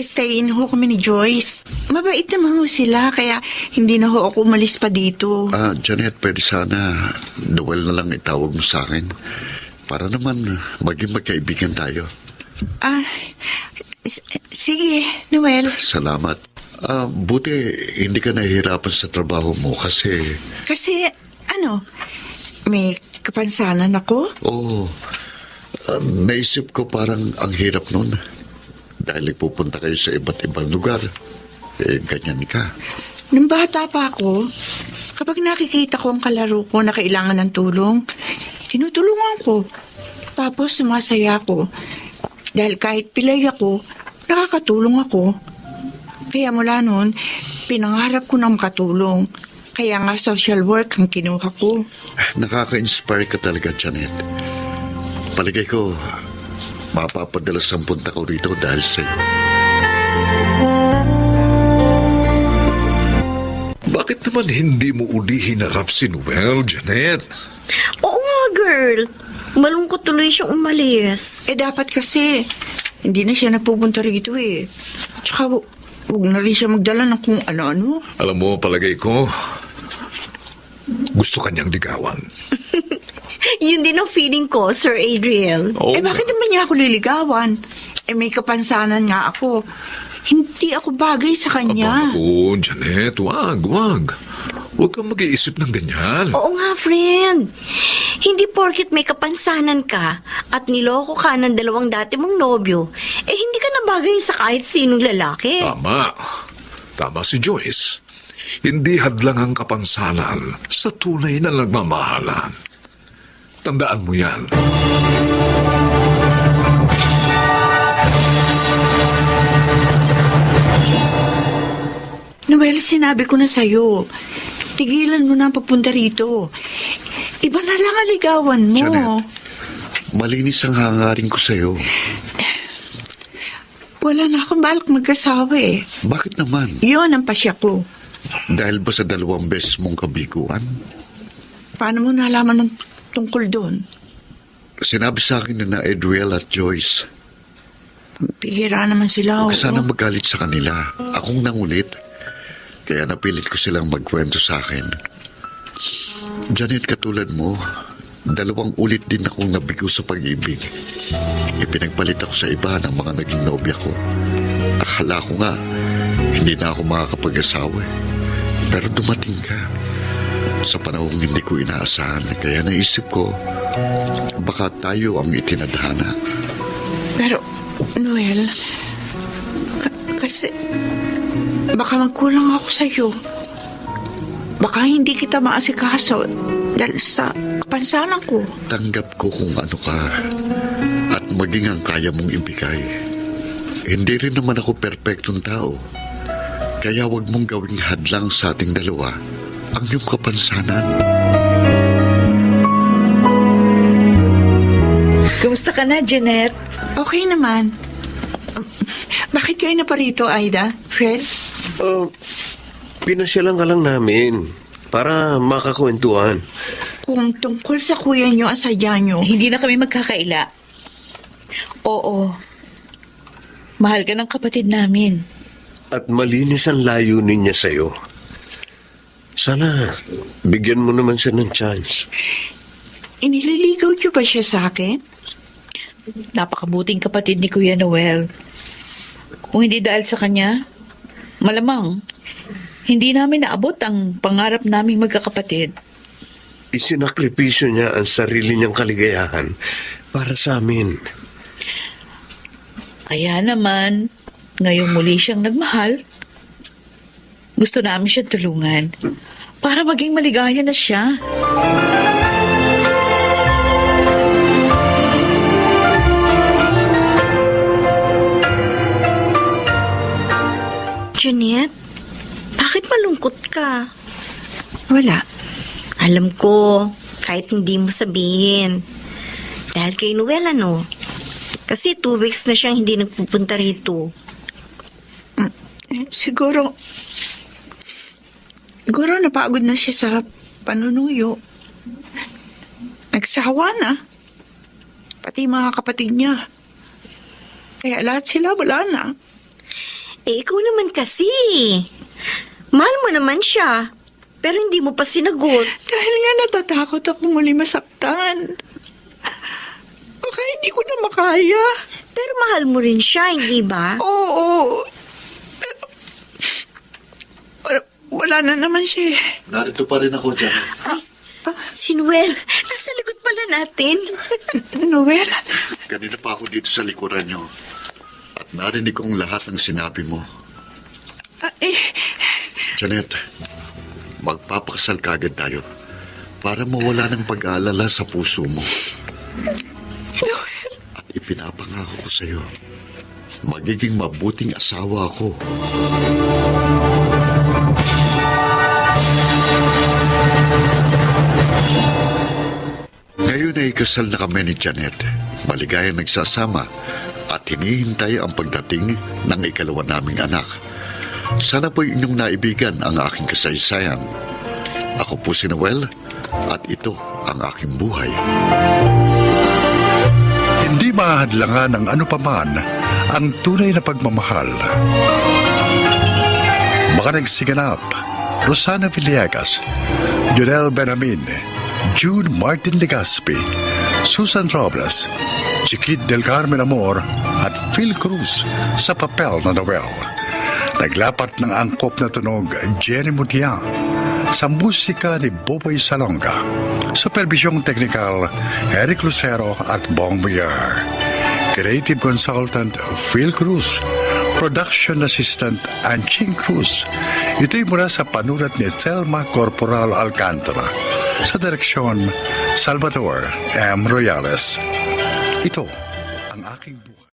S10: Stay in ho kami ni Joyce. Mabait naman ho sila, kaya hindi na ho ako umalis pa dito.
S8: Janet, pwede sana Noel na lang itawag mo sa akin. Para naman maging magkaibigan tayo.
S10: Sige, Noel.
S8: Salamat. Buti hindi ka nahihirapan sa trabaho mo kasi...
S10: Kasi, may kapansanan ako?
S8: Oo. Naisip ko parang ang hirap nun. Dahil pupunta kayo sa iba't ibang lugar. Ganyan ka.
S10: Nung bata pa ako, kapag nakikita ko ang kalaro ko na kailangan ng tulong, tinutulungan ko. Tapos sumasaya ako. Dahil kahit pilay ako, nakakatulong ako. Kaya mula noon, pinangarap ko na makatulong. Kaya nga social work ang kinuha ko.
S8: Nakaka-inspire ka talaga, Janet. Palagay ko, mapapadala 10 ko rito dahil sa'yo.
S11: Bakit naman hindi mo uli hinarap si Noel, Janet?
S9: Oo nga, girl. Malungkot tuloy siyang umalis.
S10: Dapat kasi, hindi na siya nagpupunta rito eh. Tsaka, huwag na rin siya magdala ng kung ano-ano.
S11: Alam mo, palagay ko, gusto kanyang ligawan.
S9: Yun din ang feeling ko, Sir Adriel.
S10: Bakit naman niya ako liligawan? May kapansanan nga ako. Hindi ako bagay sa kanya.
S11: Oo, Janet, wag. Huwag kang mag-iisip ng ganyan.
S9: Oo nga, friend. Hindi porket may kapansanan ka at niloko ka ng 2 dati mong nobyo, hindi ka na bagay sa kahit sinong lalaki.
S11: Tama si Joyce. Hindi hadlang ang kapansanan sa tunay na nagmamahalan. Tandaan mo yan.
S10: Noel, sinabi ko na sa'yo. Tigilan mo na ang pagpunta rito. Iba na lang ang ligawan mo.
S8: Janet, malinis ang hangarin ko sa'yo.
S10: Wala na akong balak mag-asawa eh.
S8: Bakit naman?
S10: Yun ang pasya ko.
S8: Dahil ba sa 2 beses mong kabiguan?
S10: Paano mo nalaman ng tungkol doon?
S8: Sinabi sa akin na Edwel at Joyce.
S10: Pihira naman sila.
S8: Huwag sana magalit sa kanila. Akong nangulit. Kaya napilit ko silang magkwento sa akin. Janet, katulad mo, 2 ulit din akong nabigo sa pag-ibig. Ipinagpalit ako sa iba ng mga naging nobya ko. Akala ko nga, hindi na ako makakapag-asawa. Pero dumating ka. Sa panahong hindi ko inaasahan, kaya naisip ko, baka tayo ang itinadhana.
S10: Pero, Noel, kasi baka magkulang ako sa'yo. Baka hindi kita maasikaso dahil sa kapansanan ko.
S8: Tanggap ko kung ano ka at maging ang kaya mong ibigay. Hindi rin naman ako perpektong tao. Kaya wag mong gawing hadlang sa ating dalawa ang iyong kapansanan.
S13: Kumusta ka na, Janet?
S10: Okay naman. Bakit kayo na pa rito, Aida? Fred?
S12: Pinasyalan ka lang namin para makakwentuhan.
S10: Kung tungkol sa kuya niyo ang sadya niyo.
S13: Hindi na kami magkakaila. Oo. Mahal ka ng kapatid namin.
S12: At malinis ang layunin niya sa'yo. Sana, bigyan mo naman siya ng chance.
S10: Inililigaw niyo ba siya sa akin?
S13: Napakabuting kapatid ni Kuya Noel. Kung hindi dahil sa kanya, malamang, hindi namin naabot ang pangarap naming magkakapatid.
S12: Isinakripisyo niya ang sarili niyang kaligayahan para sa amin.
S13: Kaya naman, ngayong muli siyang nagmahal, gusto namin siya tulungan para maging maligaya na siya.
S9: Janet, bakit malungkot ka?
S10: Wala.
S9: Alam ko, kahit hindi mo sabihin. Dahil kay Noel, Kasi 2 weeks na siyang hindi nagpupunta rito.
S10: Siguro napagod na siya sa panunuyo. Nagsawa na.
S13: pati mga kapatid niya. Kaya lahat sila wala na.
S3: Eh, ikaw naman kasi. Mahal mo naman siya. Pero hindi mo pa sinagot.
S13: Dahil nga natatakot ako muli masaktan. Baka hindi ko na makaya.
S3: Pero mahal mo rin siya, hindi ba?
S13: Oo. Wala na naman siya.
S8: Narito pa rin ako, Janet.
S3: Si Noel, nasa likod pala natin.
S13: Noel?
S8: Kanina pa ako dito sa likuran niyo. At narinig kong lahat ng sinabi mo. Janet, magpapakasal kagad tayo para mawala ng pag-aalala sa puso mo. At ipinapangako ko sa iyo, magiging mabuting asawa ako. Ngayon ay kasal na kami ni Janet. Maligayang nagsasama at hinihintay ang pagdating ng ikalawa naming anak. Sana po inyong naibigan ang aking kasaysayan. Ako po si Noel at ito ang aking buhay.
S2: Hindi mahadlangan ng ano paman ang tunay na pagmamahal. Mga nagsiganap, Rosana Villegas, Junel Benamin, Jude Martin Legaspi, Susan Robles, Chiquit del Carmen Amor at Phil Cruz sa papel na Noel. Naglapat ng angkop na tunog Jenny Mutia sa musika ni Boboy Salonga. Supervisyong teknikal Eric Lucero at Bong Villar. Creative Consultant Phil Cruz. Production Assistant Anching Cruz. Ito'y mula sa panulat ni Thelma Corporal Alcantara. Sa direksyon Salvador M. Royales. Ito ang aking buhay.